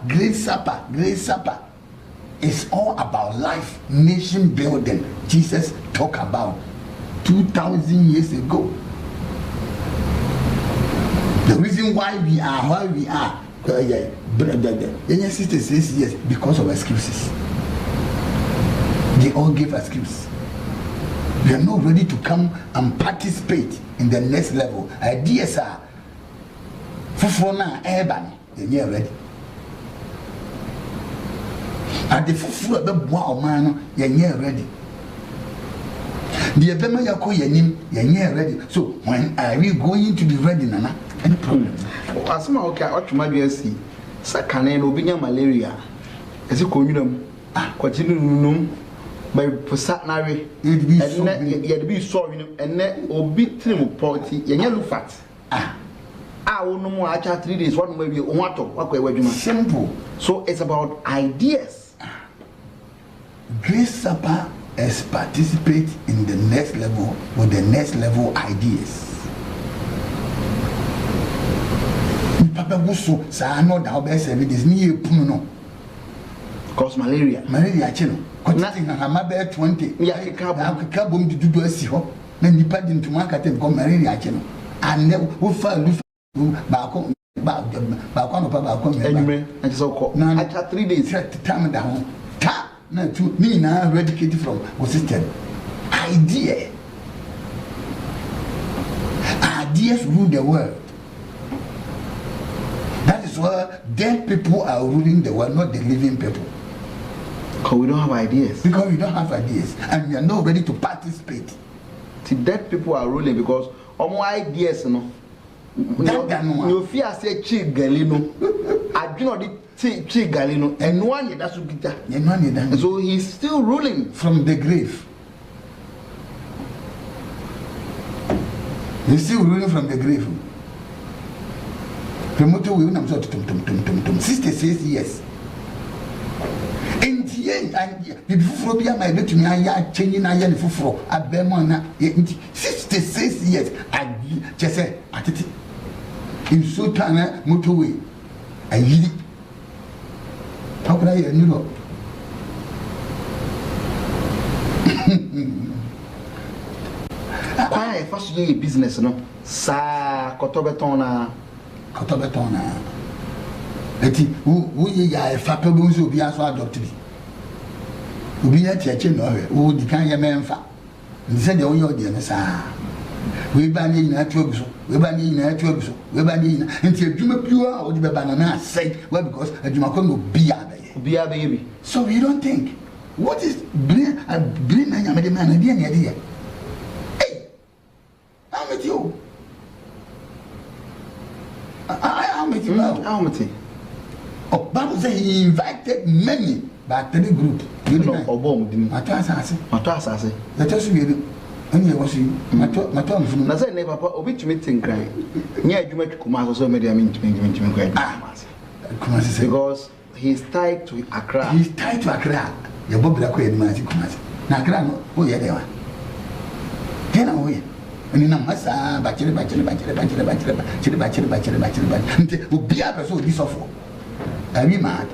Speaker 1: is all about life, nation building. Jesus talked about 2,000 years ago. The reason why we are. Sister says yes because of excuses. They all give excuses. We are not ready to come and participate in the next level. Ideas are Fufona Urban, they are ready. At the Fufu Bois man, they are ready. The Abema Yako Yanim, they are ready. So when are we going to be ready, Nana? Any problem? As my okay, what my BSc, Sakane, Obinia malaria. As you call them, continue by Pusatnari, you'd be sorry, and then obit trim party, yellow fat. I will no more. I 3 days, one maybe what simple. So it's about ideas.
Speaker 2: Grace Supper is participate in the next level with the next level ideas. Papa Busso, I know that best service near Puno.
Speaker 1: Cause malaria channel.
Speaker 2: Nothing, I'm about 20. We are a carbon to do a sea. Then you put into market and come malaria channel. And then we found back on anyway, and so called. Now, I had 3 days, time down. Tap, no, to me now, eradicated from was system. idea. Ideas rule the world. That is why dead people are ruling the world, not the living people.
Speaker 1: Because we don't have ideas.
Speaker 2: Because we don't have ideas, and we are not ready to participate.
Speaker 1: See, dead people are ruling because more ideas, no. You fear say chi galino. I do not chi galino, and one that's what so he's still ruling
Speaker 2: from the grave. He's still ruling from the grave. The motor will not 66 years. And the phobia might be to me. I changing I am for a Bemona 66 years. I just said at it in Sultana motorway. I really how could I know?
Speaker 1: Why first do business, no? Sa Cotobetona. Eti who ya fape bonzo obi aso adopt bi obi ya tiache no hwe wo di kan ya memfa ndi se de wo yo de ne sa we ba ni na atu obiso we ba ni na nti adwuma biwa wo di be ba na asai why because adwuma ko no bia be so we don't think what is brain na nya me de man na dia ne de ya hey how met you how met you oh, Bible says he invited many, but the group. You know, Matasasi. Let us read it. And you was you. Matom. Now, say, never obi to meeting cry. Near you make Kumasi so many. I mean, to me, because he's tied to Accra.
Speaker 2: He's tied to Accra. Your Bob Lacquer and Masi Kumasi. Now, Accra, oh, yeah, they are. Get away. And in a massa, bachelor, be up so this awful. Are we mad?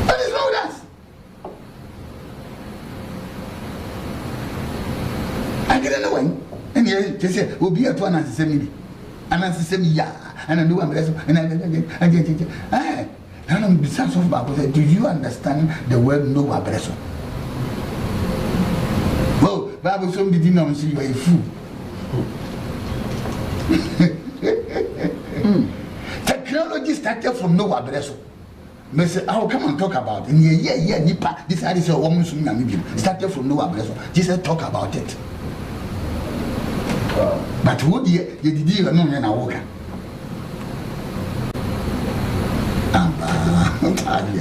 Speaker 2: What is wrong with us? I didn't know when. And here, they say, we'll be at one and the same year. And I do one lesson. And I'm besides of Bible. Do you understand the word no abbresso? Well, Bible so did not see you a fool. Technology started from nowhere, Bresso. Say, I'll come and talk about it. Yeah, Nipa, this is a woman started from nowhere, Bresso. Jesus talk about it. But who you did even know when I walk?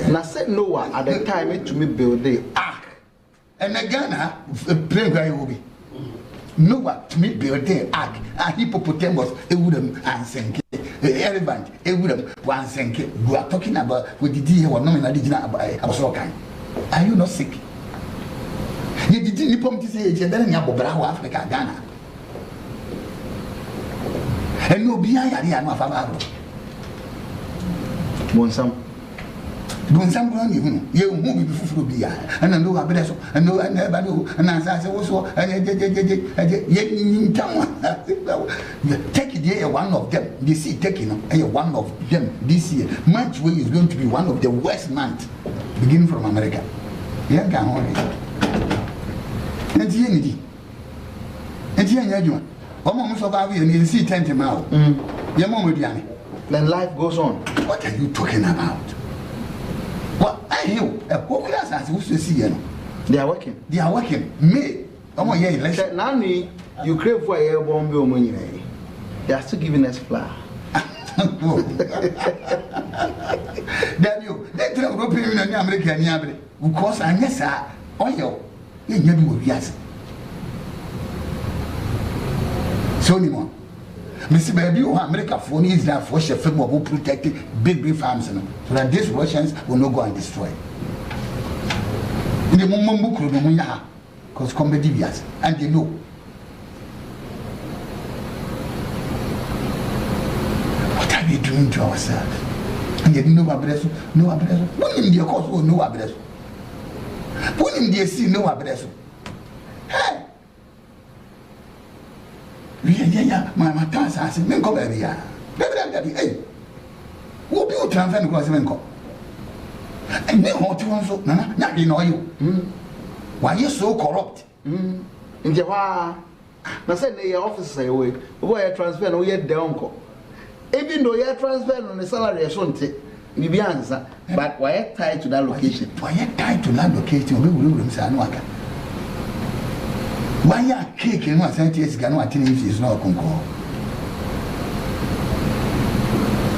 Speaker 1: And I said Noah at the time it to me build the ark.
Speaker 2: And again, pray where you will be. Noah to me build the ark. A hippopotamus, a wooden and sink. The elephant, a wooden one sink. We are talking about with the deer or nominal I was all kind. Are you not sick? You didn't come to say you're telling about Africa, Ghana. And no be I am of our Bonsam ground, you move before be and I know a better, and no, I never do, and as I also, and take it here, one of them, this year, taking one of them this year. March way is going to be one of the worst months, beginning from America. Yeah, can hold it. And the energy. And here, you are almost about you see 10 miles. Your mom, then life goes on. What are you talking about? What I hear? What class as you see? They are working. They are working. Me, I'm here. Let's now you crave for a airborne money. They are still giving us flour. That you, they tell European and American because I guess oil. You never yes. So anymore. Mr. Baby, America for is that for chef who protected big farms so that these Russians will not go and destroy. In the moment, because competitors and they know. What are we doing to ourselves? And they know address, no address. When in their course, no address. When in their sea, no address. Hey! Yeah, my task has been covered here. Hey, who be transfer across the Menko? And then what you want so, Nana, not you know you. Why you so corrupt?
Speaker 1: In Jawa, I said the office say away, where transfer no yet the uncle. Even though you transfer on the salary, I shouldn't take. You be answer, but why are tied to that location?
Speaker 2: Why are tied to that location? We will lose our work. Why are kicking one sentence? Gano attending is not concord.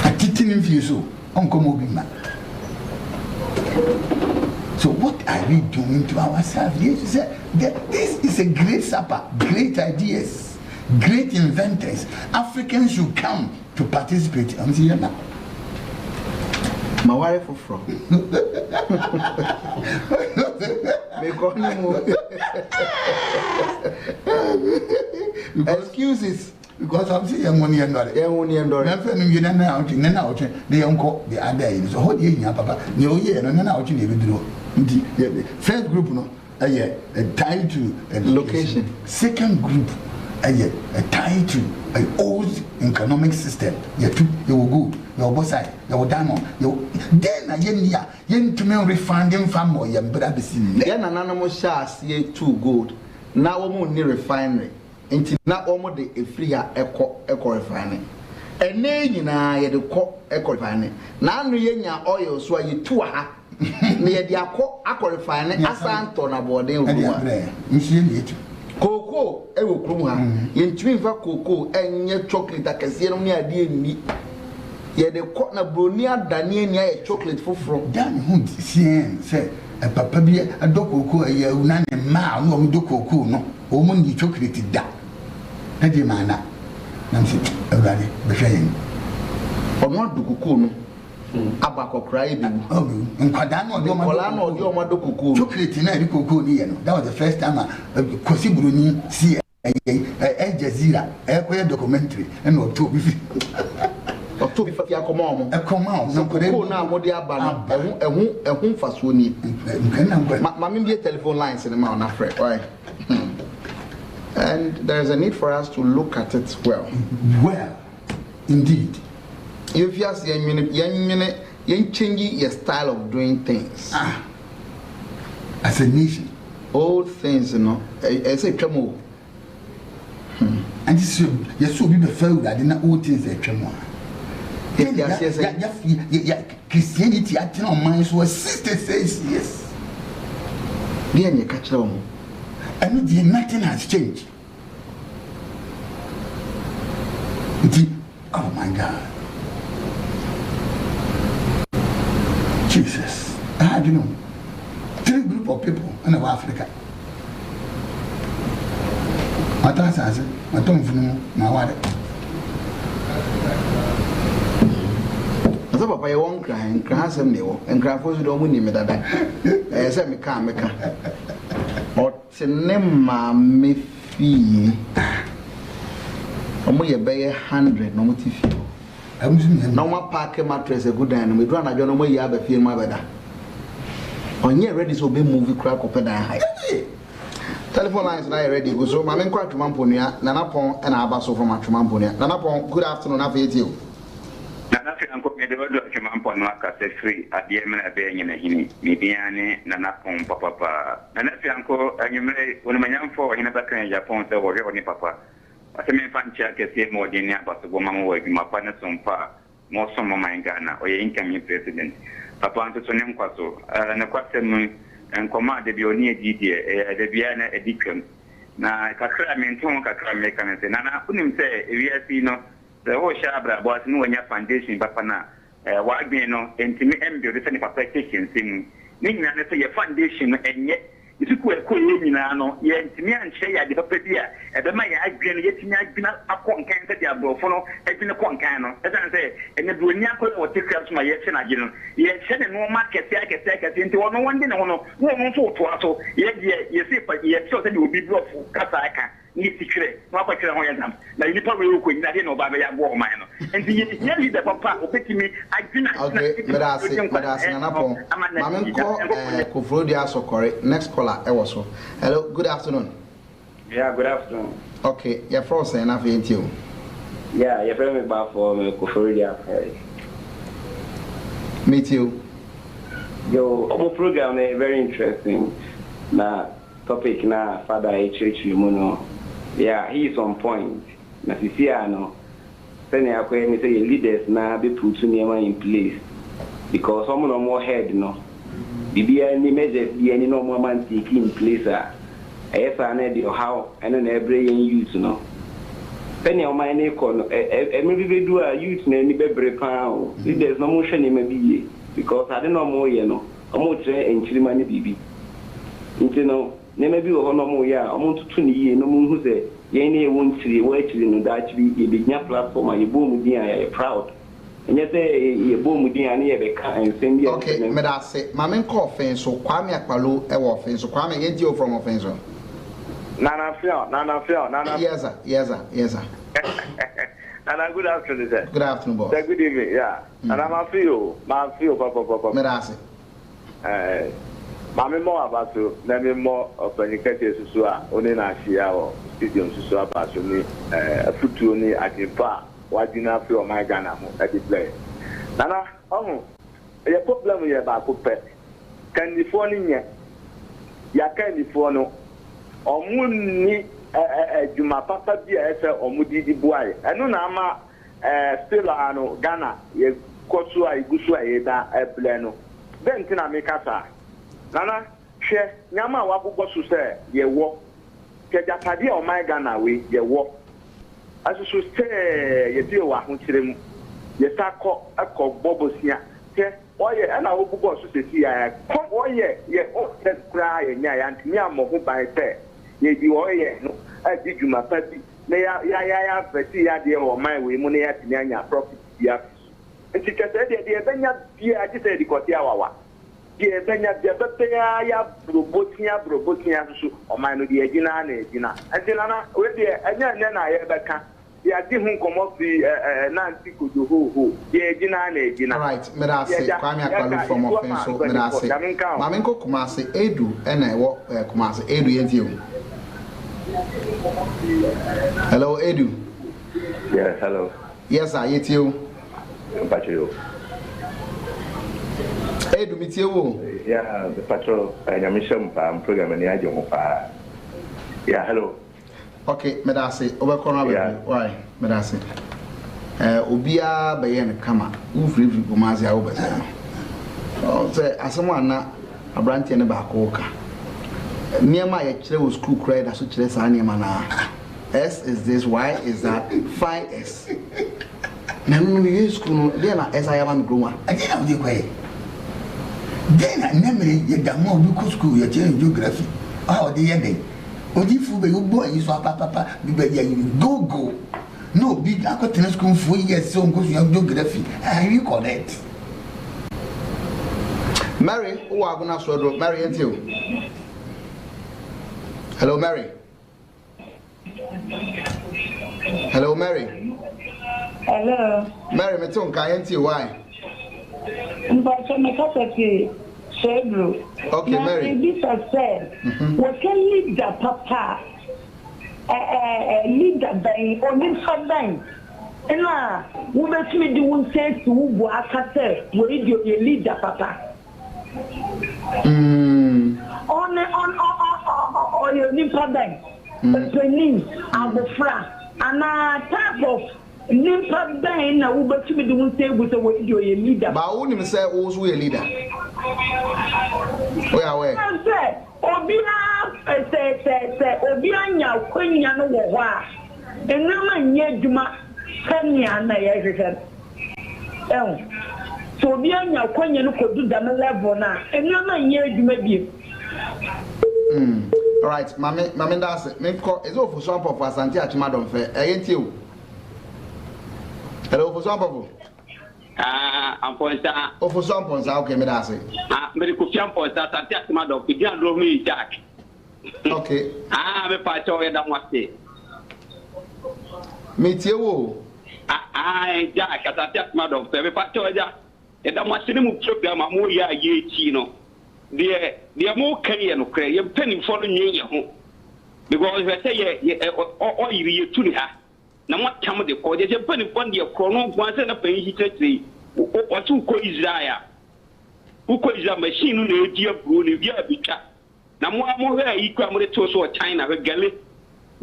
Speaker 2: A teaching in you, Uncle Mobima. So, what are we doing to ourselves? Yes, this is a great supper, great ideas, great inventors. Africans should come to participate. I'm saying now.
Speaker 1: My wife for from. Excuses.
Speaker 2: Because I'm saying money and dollar. I'm saying you know the uncle the other is all year, Papa. No year, and then out you never do. The first group, no, a tie to a
Speaker 1: location.
Speaker 2: Second group, a tie to an old economic system. You will go. Your boss side, your diamond, then again, yen to me refunding family, but I've seen.
Speaker 1: Then an animal shall see too good. Now I'm near refinery. Until now, almost a free eco refinery. And then you know, you do eco refinery. Now, you oil, so you two are near the eco refinery. As I'm torn about them. Cocoa, I will come. You twin for cocoa and your chocolate. I can see only a dear me. Yeah, the cotton bronia Daniel chocolate for from.
Speaker 2: Damn, who say a papa be a dog cocoa, a young man, no do cocoa, no, woman you chocolate that. That you man, I'm saying, already, betraying. Or not do cocoa, no. Amoako crying. Oh, and Quadano, your mother cocoa, chocolate in a cocoa. That was the first time I Cosibruni see a Jazeera, a queer documentary, and not two. To be fair, come on, no, could now what they are bad, a home for Sweeney. Mammy, telephone lines in the mountain, afraid, right?
Speaker 1: And there's a need for us to look at it well.
Speaker 2: Well, indeed.
Speaker 1: If you are saying, you're changing your style of doing things.
Speaker 2: As a nation,
Speaker 1: old things, you know, I say, tremble.
Speaker 2: And this is so be the failed that in the old things they tremble. Christianity at no minds was 66 years.
Speaker 1: Then you catch on.
Speaker 2: And nothing has changed. Oh my God. Jesus. How do you know? 3 group of people in Africa. My dad says, my tongue from my water.
Speaker 1: Papa, you won't cry and cry some new and cry for you don't win me that. I said, me can't make a or Tenema me fee. Omo ye bay 100 no motive. No more park mattress a good and we run a journal where you have a film my better. On ye ready so be movie crack up and high. Telephone lines now ready go so my men quite to Mamponia, Nanapon and Abaso from Mamponia. Nanapon, good afternoon, have you.
Speaker 4: Nana FIANKO me de wado chimampo no aka se free adie me na be nyina hini mediane nana pon papa Nana FIANKO anyumre woni manyamfo hina bakan Japan se wo hwe papa ase me fancha kese mo de ni abaso bo mama wo adwuma pa ne sompa mo somo man Ghana oye incoming president papa anto so ne nkwaso na kwasem nkoma de bi oni edidie de bia na edikwam na kakra me nton kakra me kanese nana unim se ewiasi no the whole Shabra was no one foundation, Bapana, Wagno, and Timmy Embryo, the papa station, sing. Ning, and say a foundation, and yet, if you could call Nano, yet to me and say I did a pedia, and the Maya Agri, yet me I've been a con cancer, Diablo, I've been a con cano, as I say, and the Bunyako or take out my yes and I didn't. Yet, send no market, take into one dinner, one for to us, yet, you see, but yet, so that you will be brought for Kasaka. Ni secret no pa kire ho yam na ni pa we ko nyina de no ba be ya bo man no enti ye leader papa obetimi agina
Speaker 1: okay medase na pon mamenko kofrodi asokore next caller e wo so hello good afternoon
Speaker 4: yeah good afternoon
Speaker 1: okay your friend say na fe enti o
Speaker 4: yeah your friend me ba for me kofrodi afere
Speaker 1: meet you
Speaker 5: Your program is very interesting. Na topic na Father HH Muno. Yeah, he is on point. Na Sisiano. Send I say leaders na be put in place because some no more head no. Bibi any measures be any no more man taking place. Yes, I know how and then every youth no. Penny on my neck on maybe do a youth name be pound. If there's no motion in maybe because I don't know more I'm more and Chilimani Bibi. You know, maybe no more ya, I'm to 20 years no more who say, Yenny won't see wait in that be a big platform and you boom with the proud. And yet a boom with the and send you.
Speaker 1: Okay, Medase, Mamen Coffin, so Kwame Akpalo, a offense, so Kwame get you from offense.
Speaker 6: Nana Phil.
Speaker 1: Yes, sir.
Speaker 6: Nana, good afternoon, sir.
Speaker 1: Good afternoon, boss.
Speaker 6: Good evening, yeah. And I'm a feel, Papa.
Speaker 1: Medase.
Speaker 6: Mammy more about to let me more of an educated Susua, only Nasia or Stadium Susua Pasuni, a futuni at the bar. Why do not feel my Ghana at the play? Nana, oh, a problem with about pet. Can the phone in yet? Ya can the phone. Omuni Juma Papa Dia Omudi boy. I know Nama still ano Ghana, ye Kosua, Gusua, Eda, Ebleno. Then Tina Mikasa. Nana, share Yama Wabu Bosu say, ye walk. Kajapadi or my Ghana, we ye walk. As you should say, ye deal Wahunchim, ye Sako, a cock Bobosia. Oh, yeah, and I will go to see. Come, oh, yeah, oh, that cry, and ya, and Yamo by pay. Ye do, oh, yeah, no, I did you my party. May I, see idea or my way, money at Yanya property. And she said, dear Benya, dear, I just said, Kotiawa. Dear Benya, dear, but they are Brobotia, or mine, dear Gina, and Dinana, with the and then I ever can. Yeah, didn't come up the Nancy could do who, yeah, Gina.
Speaker 1: Right, Medase, Kwame Akpalo from offense, so Medase. Mamenko Kumasi, Edu, and I walk Kumasi, Edu, and you. Hello, Edu.
Speaker 7: Yes, hello.
Speaker 1: Yes, I eat you.
Speaker 7: Patrol.
Speaker 1: Edu, meet you.
Speaker 7: Yeah, the patrol, and your mission program, and the idea. Yeah, hello.
Speaker 1: Okay, Medase, overcome. Why, Medase? Obia Bayan Kama, Ufri Gumazia over there. Oh, say, as someone now, a branch and a back. Near my actual school credit, I should say, Mana. S is this, Y is that, 5S. Now, school, then as I am growing.
Speaker 2: I didn't have the way. Then I never get the more because school, you're changing geography. Oh, the ending. Odifu be you boy you so papa go no big I got tennis school 4 years so go you geography are you correct
Speaker 1: Mary who are gonna so Mary and you hello Mary Mary me ton kan you why okay, Mary.
Speaker 8: What can lead the papa? Lead the bank or lead some bank. And now, we must be doing say to Wakase, where you lead the papa. On your Nimpa bank, the training, Abofra, and a type of Nimpa bank, now we must be doing say with the way you leader.
Speaker 1: But I wouldn't say also a leader. Where? Obia Quenya no wa. And now my Juma Kenya na ya. So Obia Quenya no could do the level now. And now my Juma be. All right, Mammy, that's it. Make call is over for some of us and teach Madam Fair. Ain't you? Hello, for some of
Speaker 9: I'm for that.
Speaker 1: Oh, for some points, okay, me that's it.
Speaker 9: Medical champions that I take my dog, you drove me, Jack.
Speaker 1: Okay.
Speaker 9: I'm a patcho and I'm what say.
Speaker 1: Meet you.
Speaker 9: Jack, as I take my dog, every patcho, and I'm watching him took them a more ye chino. They're more carrying of cray, you're penning for you. Because I say, or you to her. Now, what time of the call? There's a penny for the chrono once and a penny, he said, or 2 Israel. Ukoja machine no dia bro ne bia bika. Na mo he ikwa mo to so China we gale.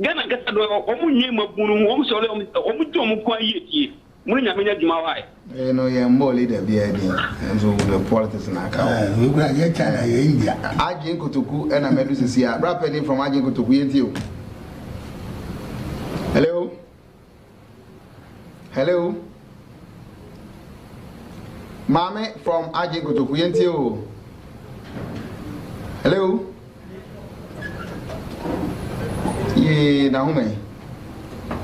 Speaker 9: Gana gata do omunye mabunu o so le o mujo mo kwa yeti. Mo nya menya djuma wai.
Speaker 1: No ye mo leader bi e dey. So the politics na ka.
Speaker 2: We go get China ye India.
Speaker 1: Ajin Kotoku and Amedu Sisia. Rap penny from Ajin Kotoku yenti. Hello. Hello. Mame from Ajin Kotoku yenti. Hello. Ye Nahume.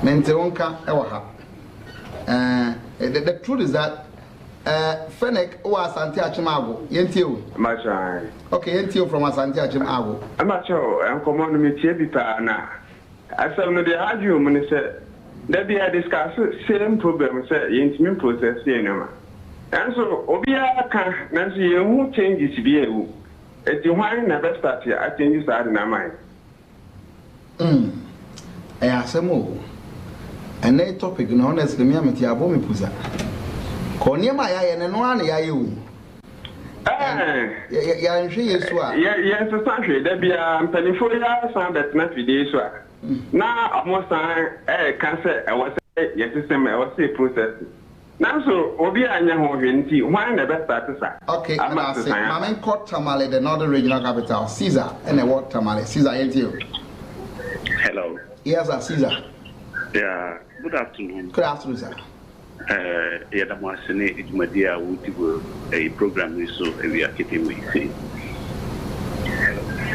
Speaker 1: Mentewonka ewa ha. The truth is that Fennec was Asante Achimago. Yentio.
Speaker 5: Masha.
Speaker 1: Okay, Yentio from Asante Achimago.
Speaker 5: I'm not sure. I'm commanding me Chebita now. I said, no, they had you when they said that they had discussed same problem, said intimate process, and so Obia can Nancy, who changes view. It's the one never started. I think you started in my mind.
Speaker 1: I asked him. And that topic, no honestly, me am tia bomi puza. Konyema ya ye no an ya you. Ya nshi yeswa.
Speaker 5: Yes, essentially, there be penifo ya san that not video so. Now almost can say I was yes system I was say process. Now so obi anya ho hwenti why never start sir.
Speaker 1: Okay, and I say Mamen Court Tamale, the northern regional capital, Caesar, and a what Tamale, Caesar yentio.
Speaker 10: Hello.
Speaker 1: Yes, Caesar.
Speaker 10: Yeah, good afternoon.
Speaker 1: Good afternoon, sir.
Speaker 10: Yeah, the Marcine Idmadia would a program we saw and we are getting we see.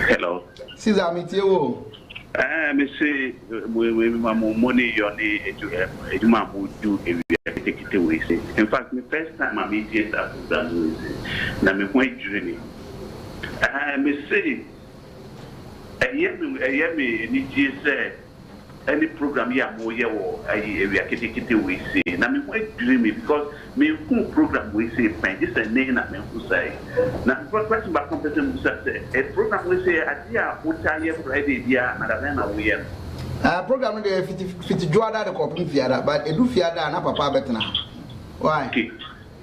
Speaker 10: Hello.
Speaker 1: Caesar, meet you.
Speaker 10: I say, we money your name to my would do if we are taking it away. In fact, the first time I meet it after that, now me quite journey. I may say, I hear me, and it is any program here more here or we are getting it away say. Now me quite dreamy because me program we say fine. This a name that me who say. Now question back competition say a program we say idea put here Friday dia na da na we here.
Speaker 1: Program dey fit joada the copy fiada but edu fiada na papa betna. Why?
Speaker 10: Okay.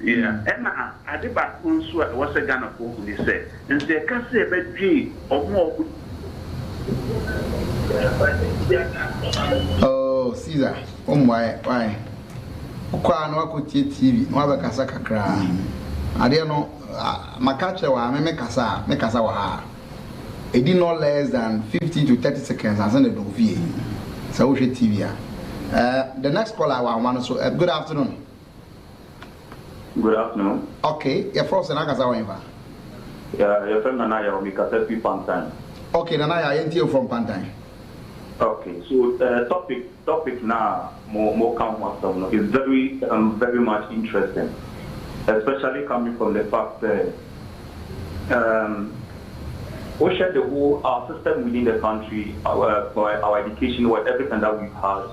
Speaker 10: Yeah. And I did back on so was a Ghana for who they say. And say can say be dwe or more.
Speaker 1: Oh, Caesar. Why? Kwa no akoti TV, no abekasa kakra. Ade no makache wa me kasa wa ha. It did not less than 50 to 30 seconds as the dovie. So we TV. The next caller I want so good afternoon.
Speaker 11: Good afternoon.
Speaker 1: Okay, your first and akasa wa.
Speaker 11: Yeah, your friend Nana ya mi kasa pi Pantan.
Speaker 1: Okay, Nana ya NTO from Pantan.
Speaker 11: Okay, so topic now more comfortable is very much interesting, especially coming from the fact that we share the whole our system within the country, our education, everything that we've had.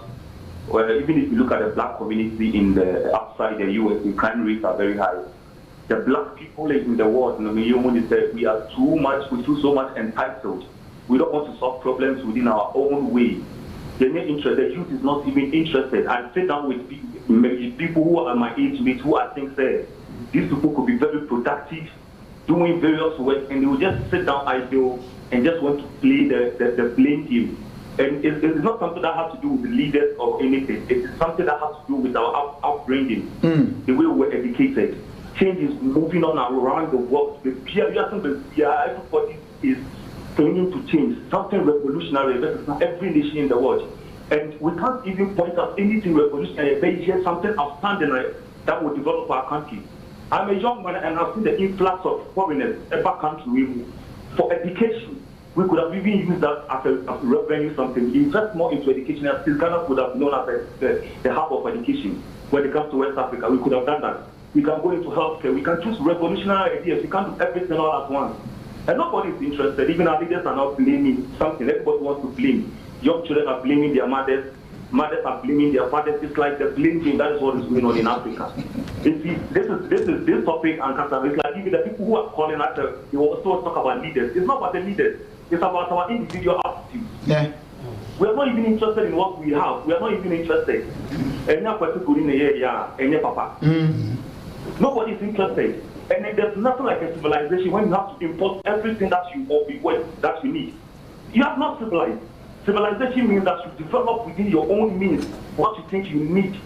Speaker 11: Well, even if you look at the black community in the outside the US, the crime rates are very high. The black people in the world, we are we feel so much entitled. We don't want to solve problems within our own way. They're not interested. The youth is not even interested. I sit down with people who are my age mates who I think say these people could be very productive, doing various work, and they will just sit down idle and just want to play the blame game. And it's not something that has to do with the leaders or anything. It's something that has to do with our upbringing, the way we're educated. Change is moving on around the world. Everybody is planning to change, something revolutionary versus every nation in the world. And we can't even point out anything revolutionary, but it's just something outstanding that will develop our country. I'm a young man and I've seen the influx of foreigners in our country. For education, we could have even used that as a revenue something. Invest more into education, as Ghana would have known as the hub of education. When it comes to West Africa, we could have done that. We can go into healthcare. We can choose revolutionary ideas. We can't do everything all at once. And nobody is interested. Even our leaders are not blaming something. Everybody wants to blame. Young children are blaming their mothers. Mothers are blaming their fathers. It's like the blame game. That is what is going on in Africa. You see, this topic, and it's like even the people who are calling us, they also talk about leaders. It's not about the leaders. It's about our individual attitudes.
Speaker 1: Yeah.
Speaker 11: We are not even interested in what we have. We are not even interested. Nobody is interested. And there's nothing like a civilization when you have to import everything that you need. You have not civilized. Civilization means that you develop within your own means what you think you need.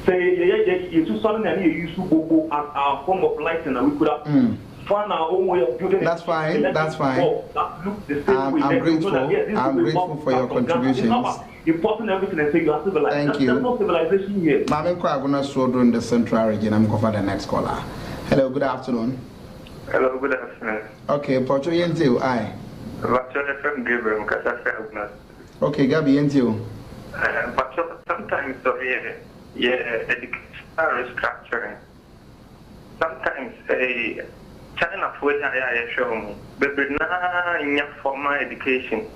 Speaker 11: Say, you do something and you use to as our form of lighting, and we could have found our own way of building.
Speaker 1: That's fine. That's fine. I'm grateful. I'm grateful for your contributions.
Speaker 11: Importing everything and say you are civilized.
Speaker 1: Thank you.
Speaker 11: There's no civilization here.
Speaker 1: I'm going to in the central region. I'm going for the next caller. Hello, good afternoon.
Speaker 12: Hello, good afternoon.
Speaker 1: Okay, Porto Yentio, aye.
Speaker 12: From Gabriel, because I felt
Speaker 1: okay, Gabi Yentio.
Speaker 12: But sometimes, education restructuring. Sometimes, China for I show me, but now in your formal education,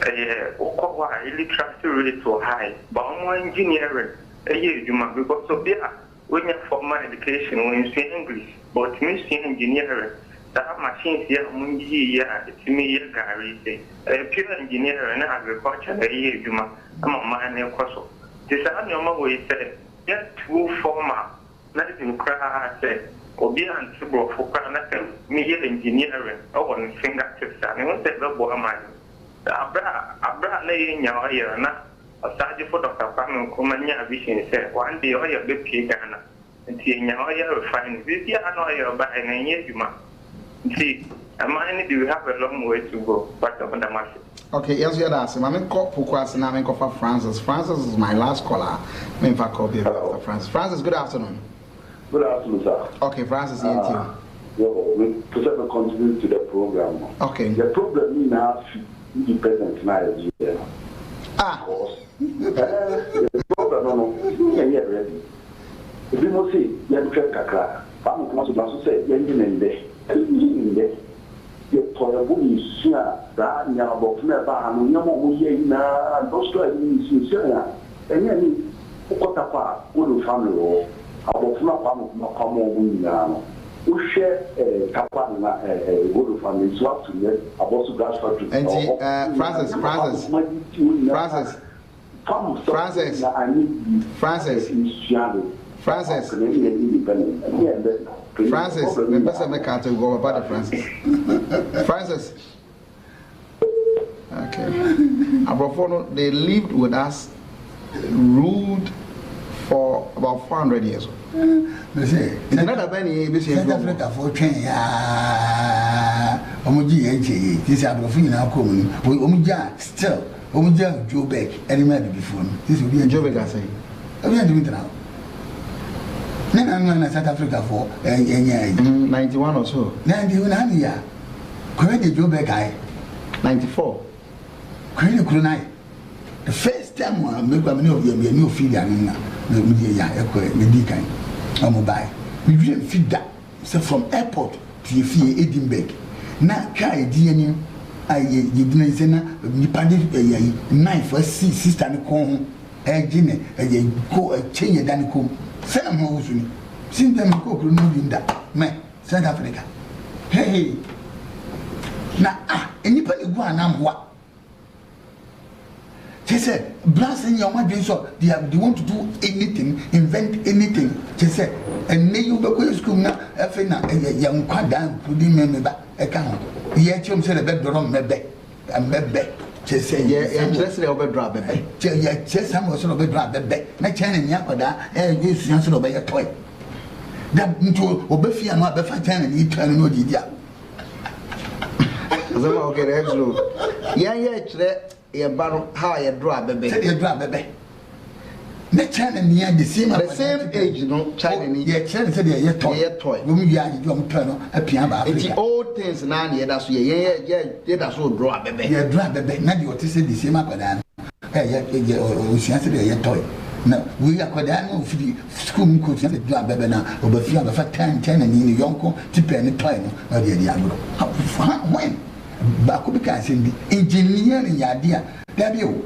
Speaker 12: literacy rate so high, but engineering, because so there. When you formal education, when you say English, but you say engineering, that machines here, it's me, Gary, pure engineering and agriculture, I'm a man in Koso. This is how we say, get two formal, not in cry, say, or be answerable for me engineering, or on fingertips, and I want to have a man. Abra lay in your ear, not. Aside for Dr. Kwame Nkrumah vision said one day all your big Ghana and see now you find this year I know you're buying a year you must see a mind do you have a long way to go but on the market.
Speaker 1: Okay, yes, you're asking. I'm in call and I'm in call for Francis. Francis is my last caller. I'm in fact call Dr. Francis. Francis, good afternoon.
Speaker 13: Good afternoon, sir.
Speaker 1: Okay, Francis,
Speaker 13: we present contribute to the program.
Speaker 1: Okay.
Speaker 13: The problem is now independent Nigeria. The problem is ready. If you don't see, you have to kakra. I'm going to say, you're in there. You toy a bully, that now, but never, and no more, those two are and then, what apart, good family, about not come on now. We share a Kapana, a good family, swap to get about to gas factory.
Speaker 1: And Francis. The person make out to go about the Francis. Okay. Abrofono, they lived with us, ruled for about 400 years. Another many South
Speaker 2: Africa for train. Omuji this Abrofina common. Omuja still. Omuja Joe Beck. Any man before me. This will be a Joe Beck, I say. I'm going to do it now. No, South Africa for
Speaker 1: 91 or so.
Speaker 2: 91 year. Correct Joe Beck,
Speaker 1: 94.
Speaker 2: Correct Kunai. The first time I make a new figure in the media, medical. We didn't feed that. So from airport to the fee Edinburgh. Now, Kai DNA, I didn't say, you padded knife for sister and corn, a gin, a go a change than comb. Send them home. Send them go to that. Man, South Africa. Hey, now, anybody go and I'm what? They said, blasting your mind, so they want to do anything, invent anything. They said, and may you go to school now, a young quadan, put him in the account. Yet you said a bedroom, maybe, and maybe. They say, yeah, just a overdrop, baby. Just some was of a drop, baby. My channel, Yapada, and this answer by a toy. That into Obefi and not the Fatan and eat and no idea.
Speaker 1: Okay, absolutely. Yeah, how you draw, baby.
Speaker 2: You draw, baby. Not China near the same
Speaker 1: age, no China.
Speaker 2: Yeah, China said, yeah, toy. We are young turn a piano.
Speaker 1: It's old things now, yeah, that's that's all draw, baby.
Speaker 2: Yeah, draw, baby. Not you to say the same up with that. Yeah, toy. Now, we are Quadano for the school coach and the draw, baby now, over 10 and in the Yonko, Tip and the toy, or the Diablo. When? Bakubika in the engineering idea. There you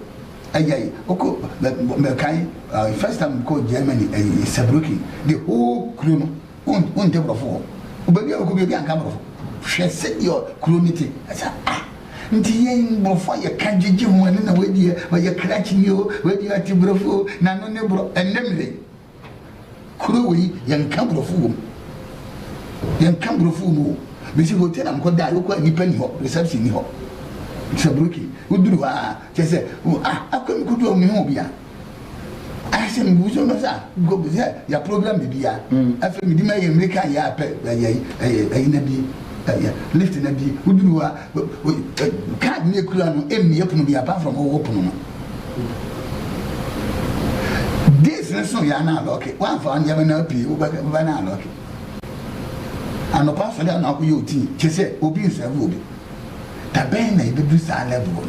Speaker 2: Oko Mekai, first time called Germany and Saarbrücken, the whole crew on table of war. But you could be a camera. She said your crewmity. I said, the before you can't judge one in a way, where you're crashing you, where you are to bravo, Nano and Nemly. Crewy, young camera fool. Yen come brofu Bisi hotel am koda yo kwa nipa ni ho reception ni ho sabruki uduru chese akwem kudu o mi ho bia I say me buzo no sa go be ya program be bia afa mi di ma ye America ya pe na bi lift na bi uduru card me kula no emni epono bia apart from o opono no this na so ya na lock one for an ya na pi o ba na lock and the pastor that now you team, she said, Obi is a ruby. The Ben may be sa level.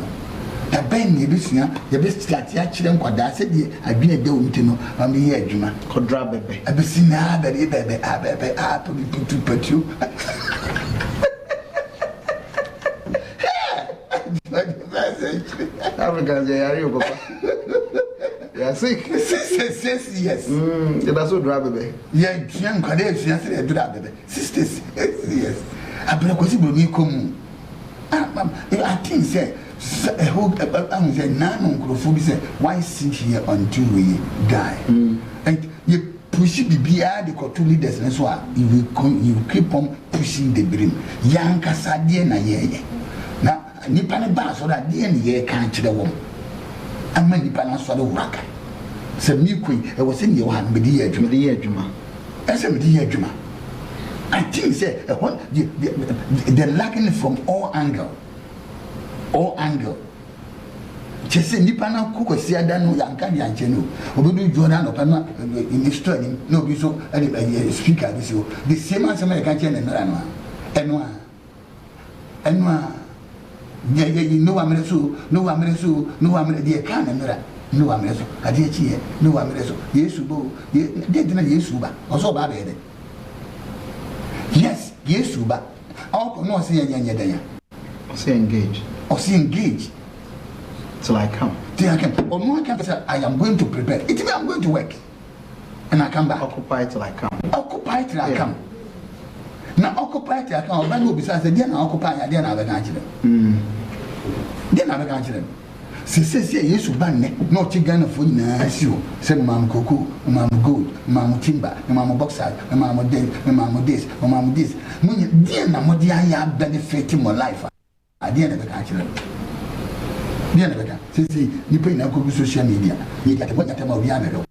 Speaker 2: The Ben may be seen, the best start children could I said, I've been a doing to know, I'm here, Juma, could drop baby. I've been seen baby, to put you.
Speaker 1: Africans, are you? Yeah, sick.
Speaker 2: Yes.
Speaker 1: That's what drive baby.
Speaker 2: Yeah, young colleagues, yesterday, do that, baby. Sisters, yes. I believe because you come. I think, say, I hope I'm saying, Nano say, why sit here until we die? And you push it, the two leaders, and so you keep on pushing the brim. Young Casadian, ye. Now, Nippon Bass or that DNA can't the woman. And many balance for the work. Said me queen, I was in your hand, Media Juma. As a Media Juma. I think, say, they're lacking from all angle. All angle. Just say Nipana cook, see, I don't know, Yankani and Chenu. Obu Jordan or in this training, no, be so, speaker, this you. The same as American channel, and one. Yeah, no American, no American, no American, dear Canada, no American, I did here, no American, yes, Subo, didn't yes, Suba, or so bad. Yes, yes, Suba. I'll not see a young day.
Speaker 1: Or say engage.
Speaker 2: Or see engage.
Speaker 1: Till I come.
Speaker 2: Till I come. Or more can say, I am going to prepare. It means I'm going to work. And I come back.
Speaker 1: Occupy till I come.
Speaker 2: Occupy till I come. Now occupy till I come. But no, besides, then I occupy, I didn't have a country. Then I have a country. Says, yes, no chicken for you. Said Mam Coco, Mam Gold, Mam Timber, Mam Boxer, Mam Day, Mam this, Mam this. Dear Namodia benefiting my life. I didn't have a country. Dear Never, says you pay now go social media. You get what time of Yamado.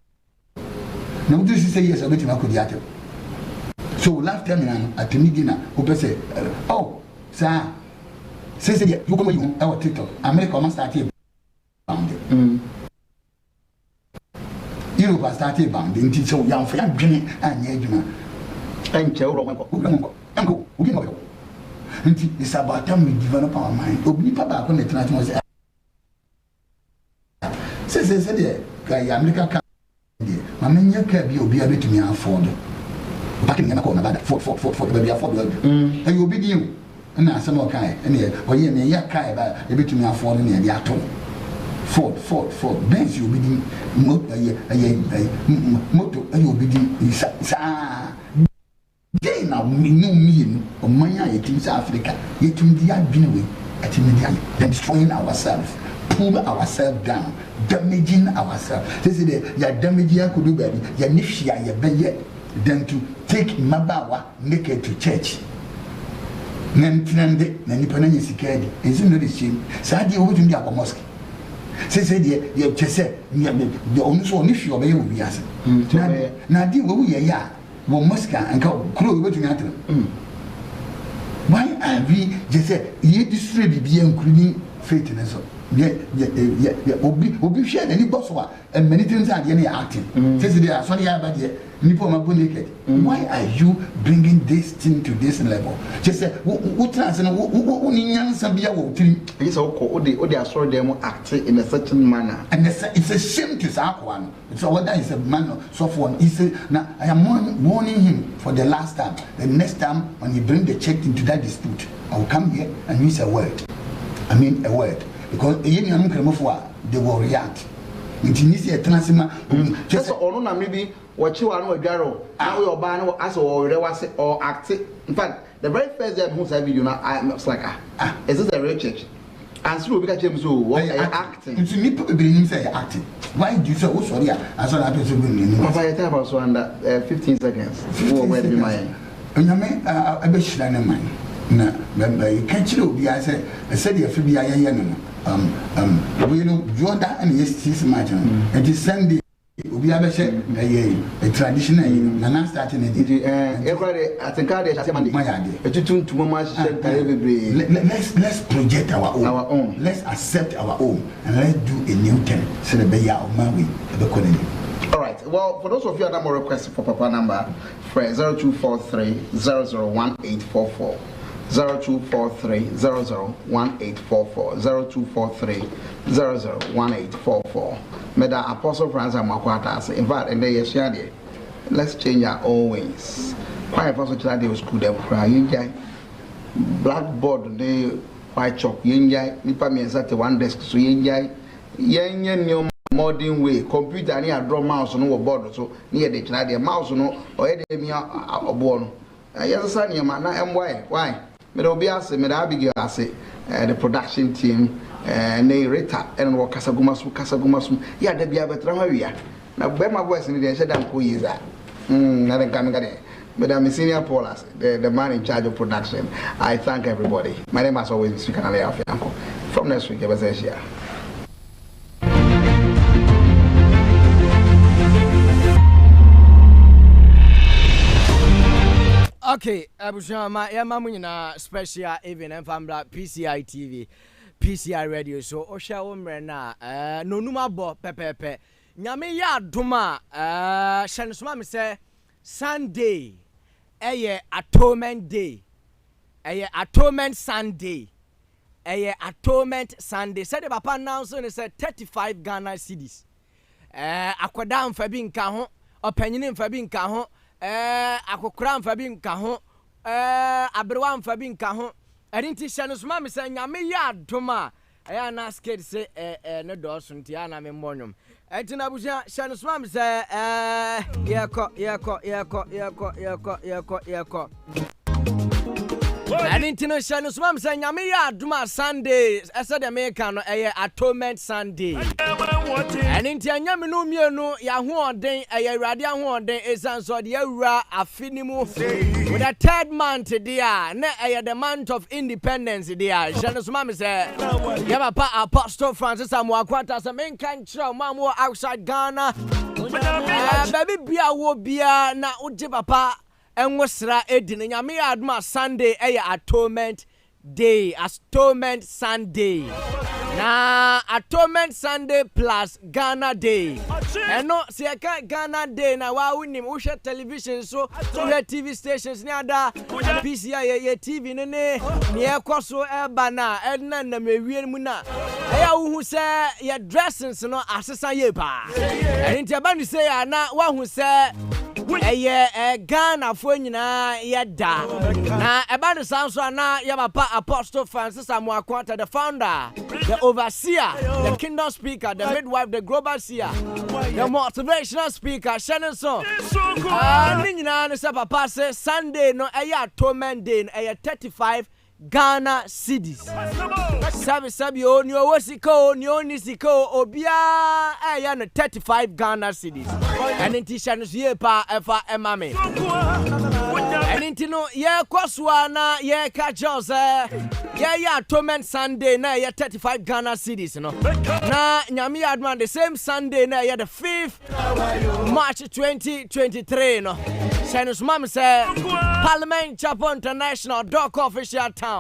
Speaker 2: No, this is say yes, I bet you I could. So last time at the dinner, who say, oh, sir, says you come on our TikTok. America must start here. Europe started bounding so young for young Jenny and Yajuma and Uncle, it's about time we develop our mind. Obi Papa on the transport says, America can't. My men can be able to me afford. Back in the corner about for baby afford. And you'll be you. And now some more kind, and here, or ye may yak kai about a bit to me afford in the atom. Ford, Benz, you'll be motor, you'll be they now no mean or Maya in South Africa, yet to the been away at immediately, then destroying ourselves, pull ourselves down, damaging ourselves. This is the ya damage ya could do baby, ya nifia, ya better than to take Mabawa naked to church. Nantinande, Nanipana is scared, isn't it the same? Sadi over to the upper mosque. Say, you just said, the only one if you obey will be asked. Now, dear, we one Moscow and go crew over to Natal. Why are we just said, ye distribute be including faith in us? Obi shared any boss and many things are any acting. Says they are sorry about the Nippon naked. Why are you bringing this thing to this level? Just say, what translate young Sabia will think it's all they are sorry them acting in a certain manner. And it's a shame to Sakwan. So what that is a man soft one. He said, now I am warning him for the last time. The next time when he bring the check into that dispute, I will come here and use a word. I mean a word. Because they will react. Intimacy, transima.
Speaker 1: Just or maybe what you are no Garo, now your banner as or act. In fact, the very first day who's having you now, I'm like, is this a real church? And so we got James who acting. It's me being say acting. Why do you say, oh, sorry, I saw that person. If I tell about so under 15 seconds, who will be mine?
Speaker 2: onyame abɛhyira ne man na ka kyerɛ obi a sɛ sɛdeɛ afi bia yɛyɛ no we know Jordan and yes match and it's Sunday obi abɛhyɛ a traditional na na starting it
Speaker 1: everybody ATINKA dey say Monday etutun tumoma share tare bebre
Speaker 2: let's project our own let's accept our own and let's do a new thing so the beya of man we the colony.
Speaker 1: All right, well, for those of you that have more requests for Papa number, press 0243 001844. 0243 001844. 0243 001844. Meda Apostle Francis Amoako Attah. In fact, in the years, let's change our own ways. Why Apostle today was school them cry. Blackboard, they white chalk, yinjai, nipa me at one desk, so yinjai, yen modern way, computer near draw mouse no board so near the Canadian mouse no or any me a born. Yes, son, your man, why? Medobiase, Medabigas, the production team, narrator, and what Casagumas, yeah, the Biabetra. Now, where my voice in the said, who is that? Nothing coming at it. Madam Senior Paulus, the man in charge of production. I thank everybody. My name is always Mr. FIANKO. From next week, I was here.
Speaker 14: Okay, Abushama, Yamamuna special even and Fambla PCI TV, PCI radio. So, Osha Umrena, no numa bo pepepe. Nyame ya duma, Shansuma say Sunday, atonement day, atonement Sunday, atonement Sunday. Said the papa announcement said 35 Ghana cedis. Akwadam Fabin Kahon, opinion Fabin Kahon. Akokram Fabin Kahon, Abrewan Fabin Kahon. I didn't teach Shanus Mammy saying, Yami yard, Toma. I am not scared to say, no Dawson, Tiana Memorium. Etinabuja, Shanus Mammy say, Yako. I didn't know Shanus Mammy saying, Yami yard, Duma Sunday, as the American, atonement Sunday. And in Tianyamino Miano, Yahuan Day, a Radian one day is answered the Yura Afinimu with a third month, dear, the month of independence, dear. Janus Mammy said, Yamapa Apostle Francis Amoako Attah, as a main country, Mamma outside Ghana. Baby Bia wo Bia na Uji Papa, and was Edin, and Yami Adma Sunday, atonement day, atonement Sunday. Na atonement Sunday plus Ghana Day. And no, see I can't Ghana Day na wa winim we share television so we TV stations ni ada PCI TV nene ni ekoso eba na edna na mewie mu na eya hu se ye dressings no asesa ye pa. And ntia ba ni say na wa hu se Ghana fo nyina yeda na eba no sanso na ya papa Apostle Francis Amoako Attah, the founder, the overseer, the kingdom speaker, the midwife, the global seer, the motivational speaker, Shannon Son. Nyina no se papa say Sunday no atonement day 35 Ghana cedis. Sabi o ni owo siko ni oni siko obia no 35 Ghana cedis. And in Tishanus ye pa efa emame. And in no ye kwaswa na ye ka jose ye atonement Sunday na ye 35 Ghana cedis no. Na nyami adman the same Sunday na ye the 5th March 2023 no. Shanus Mam say Parliament Chapel International Dock official town.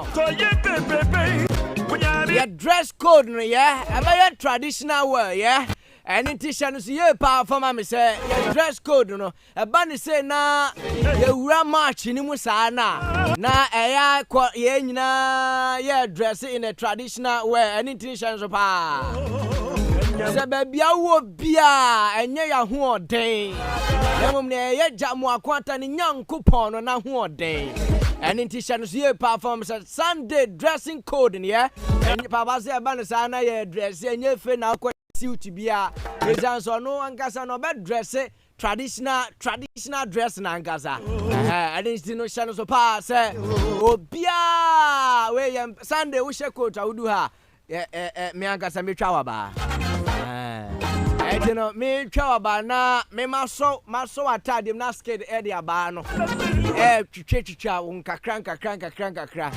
Speaker 14: Your dress code no about traditional wear and in Tishanus ye pa for mama say your dress code no abani say na ye wura march ni musa na ye nyina ye dress in a traditional wear and in Tishanus pa say baby awo bia enye ya ho oden yamom ne ye Amoako Attah ni nyankopon no na ho oden. And in Tishanus ye performance Sunday dressing code in and Papa say Banasana ye dress and ye fe na suit bia. Is so no ankasa no bed dress traditional dress na ankasa. And in Tishanus so pa say obia we Sunday we she coat awudu ha me ankasa me twa ba. You know, me Chawabana, me maso attad, not scared Eddie Abano. Chicha, cranka.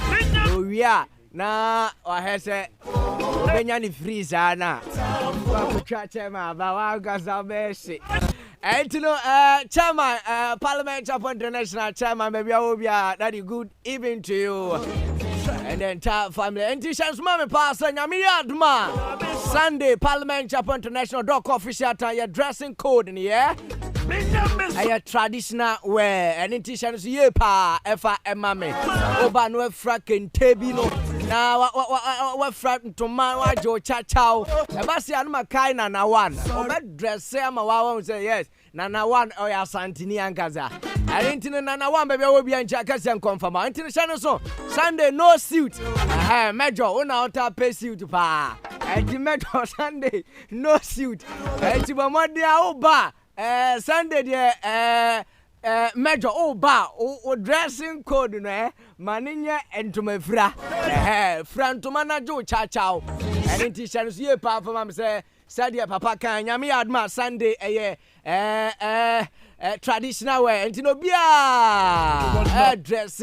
Speaker 14: Oh, yeah, na, or has a Benyani freezer na. Chachema, Bawagas, Bessie. And you know, Chairman, Parliament Japan International Chairman, maybe I will be that good evening to you. And the entire family. And Tishan's mommy pastor, Nyamiyadma. Sunday, Parliament Japan International Doc official your dressing code in here. A traditional wear. And in Tishan's year pa, FIANKO. Oba no frack tebino. Now, what frack to man, Joe Chachao. Abasi Anma Kaina na one. Oba dress say, I'm a wow say yes. Nana one or ya Santini and Gaza. I didn't know Nana one, baby, will be in Jackets and confirm. I didn't know Sunday, no suit. Major, on out pay suit, pa. And the Metro Sunday, no suit. And you Monday, bar. Sunday, dear, Major, bar, dressing code, Maninia and to my fra. Fran to manager, Chachao. And in Tishan's year, papa, mama say. Sadia papa kan nyame adma Sunday traditional wear and no bia dress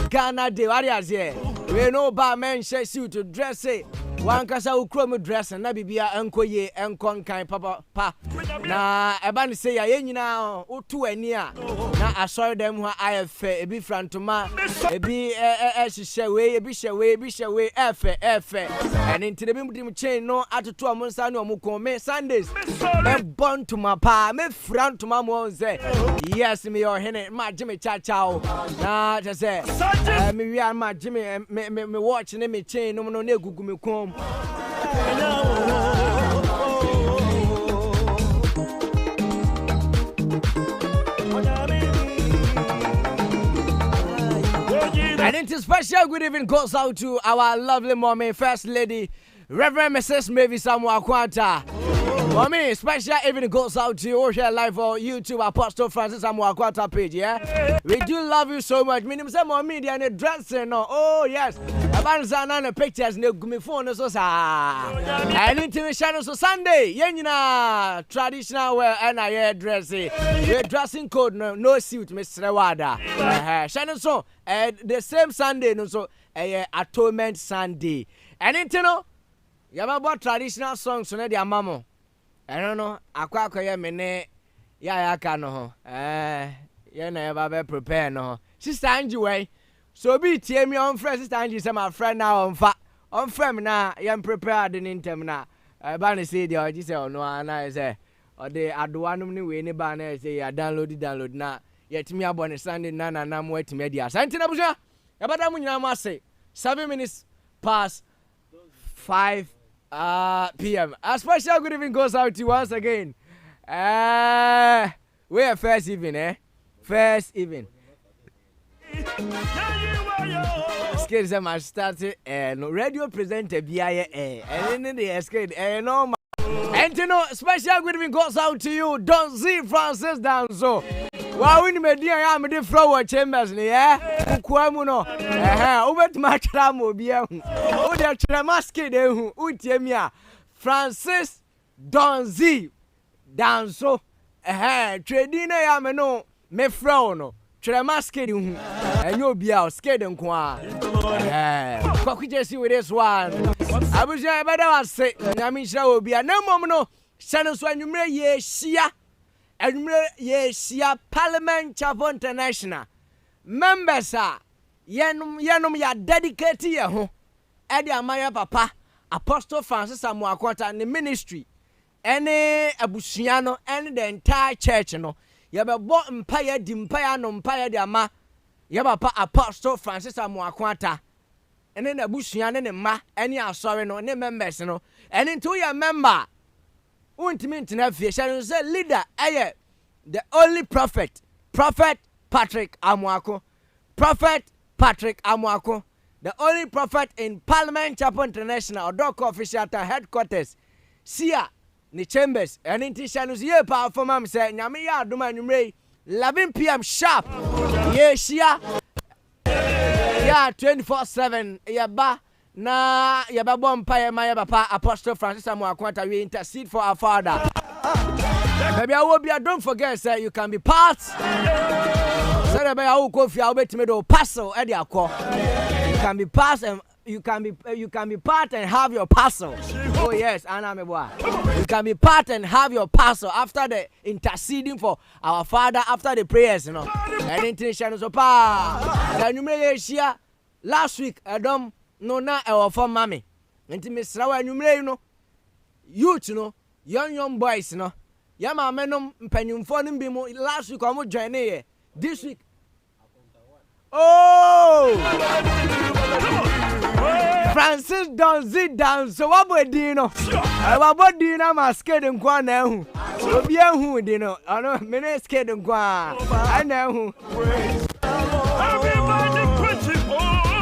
Speaker 14: Ghana de warriors here we no ba men share suit to dress one kasa ukrom dress na bibia enkoye enkon kan papa pa na eba ne say ya nyina otu ani a na asori dem ho ayefe ebi frantoma ebi hyewe ebi hyewe efe and into the bim chain no atoto am nsa ne omukon me Sundays me born to my pa me frantoma mo say yes me your hene ma jime chachao na just say me wi am ma jime me watch ne me chain no no na egugu me kom. And it's a special good evening goes out to our lovely mommy, First Lady, Reverend Mrs. Mavis Amoako Attah. Mommy, special evening goes out to you here live on YouTube, Apostle Francis Amoako Attah page, yeah? We do love you so much. Minimum some more media and dressing, no? Oh, yes. Abanza pictures, no gumi phone, so sa. And international so Sunday, yenina traditional wear and I hair dressing. Your dressing code, no suit, Mr. Wada. Shannon so, the same Sunday, no so, Atonement Sunday. And internal, you have about traditional songs, so their mama. I don't know. Aqua ya mene ya kano. You never prepare no. Sister Angie way. So be tie me on friend Sister Angie say my friend now on friend na you prepared in intem na. Ba ne say the oji say ono ana say or the adoanum ni we ni ba na say ya download na yetimi abone Sunday na mo etimi dia. Santina buja. Ya bada mu nyina ma say 7 minutes past 5 p.m. A special good evening goes out to you once again. We are first evening, First evening. Scared some I started no radio presenter BIA and then they scared no. And you know, special good evening goes out to you. Don't see Francis down so. Wow, we media am the flower chambers, yeah? Kwamuno, over my tramo beer. Oh, the tramaske de Utemia Francis Donzi Danso, trading a ameno, me frono, tramaske, and you'll be out scared and qua. Cocky just with this one. I was better say, I mean, shall will be a no moment. Shannon, when you may ye shia. And yes, Parliament Japan International members are yanum ya dedicated here ho Eddie Amaya Papa Apostle Francis Amoako Attah and the ministry any abusiano and the entire church no yaba bo empire di empire no empire di ama yaba pa Apostle Francis Amoako Attah and then abusiano ne ma any asori no ne members no and into your member Untimate na fiesha say leader the only prophet Patrick Amoako, the only prophet in Parliament Japan International Doc official headquarters Sia ni chambers and in Tishanus ye power for mam say nyame ya adoma nwumre 11 p.m. sharp ye shia ya 24/7 ya ba na yɛbɛbɔ mpaeɛ ma yɛ papa Apostle Francis Amoako Attah. We intercede for our father. Baby, I will be. Don't forget, sir. You can be part. Sir, baby, I will go for you. Wait me do parcel. You can be part and you can be part and have your parcel. Oh yes, Anna me boy. You can be part and have your parcel after the interceding for our father after the prayers, you know. And intention so pa. The number share last week. Adam no na our for mommy. Nti Mr. Wa number you know. Youth, you know, young boys, you know. Yama menom mpanyumfo no bi mu last week omo join here. This week. Oh! Francis don't sit down. So what boy dino? What dino ma scared nkwa na hu. Obi ehu dino. Ano me na scared nkwa. Ana hu.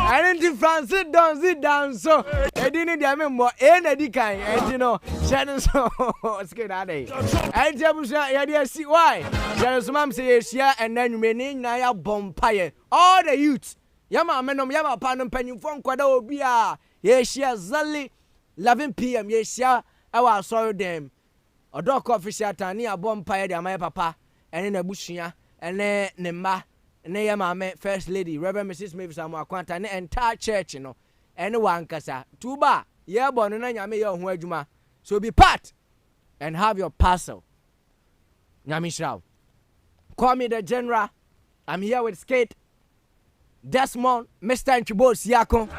Speaker 14: I didn't Francis don't sit down. So I didn't dia me mo na di kan. You know, shadow so scared ade. I tell you ya dey see why. Shadow so mam say share and then me na ya bompaye. All the youth. Yama menom yama panom panyimfo nkwada obi a ye share zali 11 p.m. ye share our sorry them. Odo coffee share tani abompaye de amay papa ene na busua ene ne ma ene yama me first lady Reverend Mrs. Mavis Amoako Attah ne entire church no ene wankasa tuba ye bonu na nyame ye ho adwuma. So be part and have your parcel. Nyame shraw. Call me the general. I'm here with Skate Desmond, Mr. Nchibo Siako,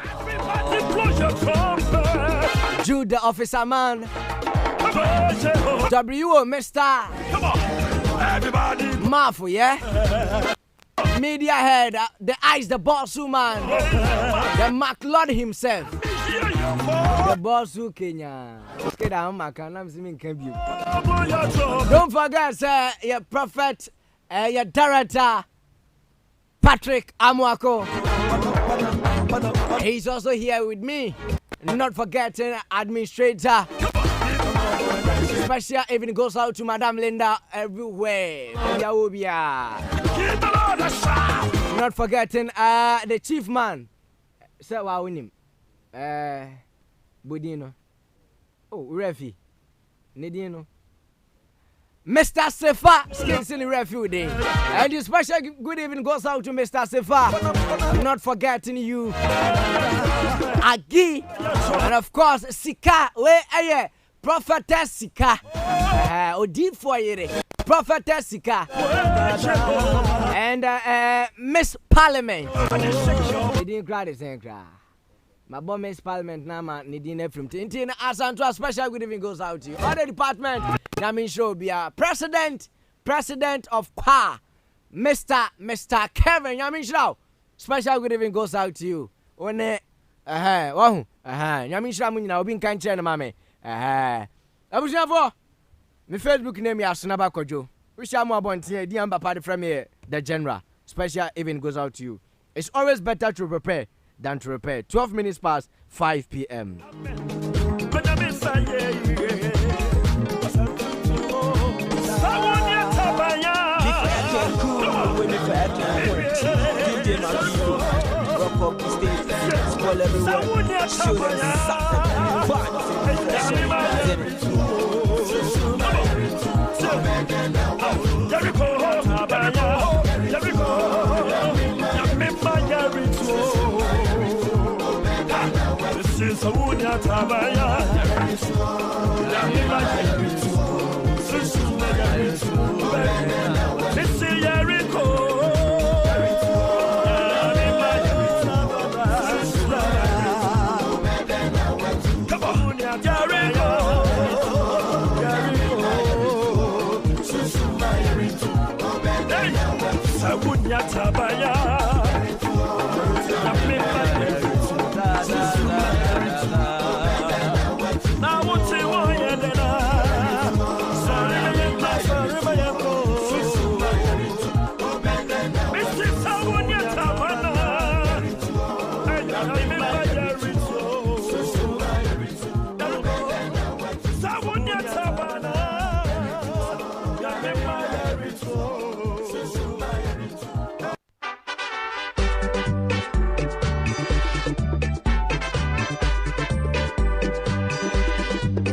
Speaker 14: Jude the officer man, W.O. Mr. Mafu, yeah? Media head, the Ice, the boss man, the McLeod himself, the boss who Kenya. Don't forget, sir, your prophet, your director, Patrick Amoako. He's also here with me. Not forgetting administrator. Special even goes out to Madam Linda everywhere. Not forgetting the chief man. Sir, what we name? Budino. Oh, Refi. Nedino. Mr. Sefa, Skinsilly Refuge. And your special good evening goes out to Mr. Sefa. Not forgetting you. Agi. And of course, Sika. Where are you? Prophetess Sika. Odi for you. Prophetess Sika. And Miss Parliament. They didn't cry the same cry. My boy Miss Parliament now, man, Nadine from Tintin. As a special good evening goes out to you. Other department. Namin show be a president of QA, Mr. Kevin. Namin show special good evening goes out to you. One Namin show mun na obi nkan che na mame. Abusia for me Facebook name ya Sunaba Kojo. We shall more abonti di amba party from here the general. Special even goes out to you. It's always better to prepare than to repair. 12 minutes past 5 p.m. This is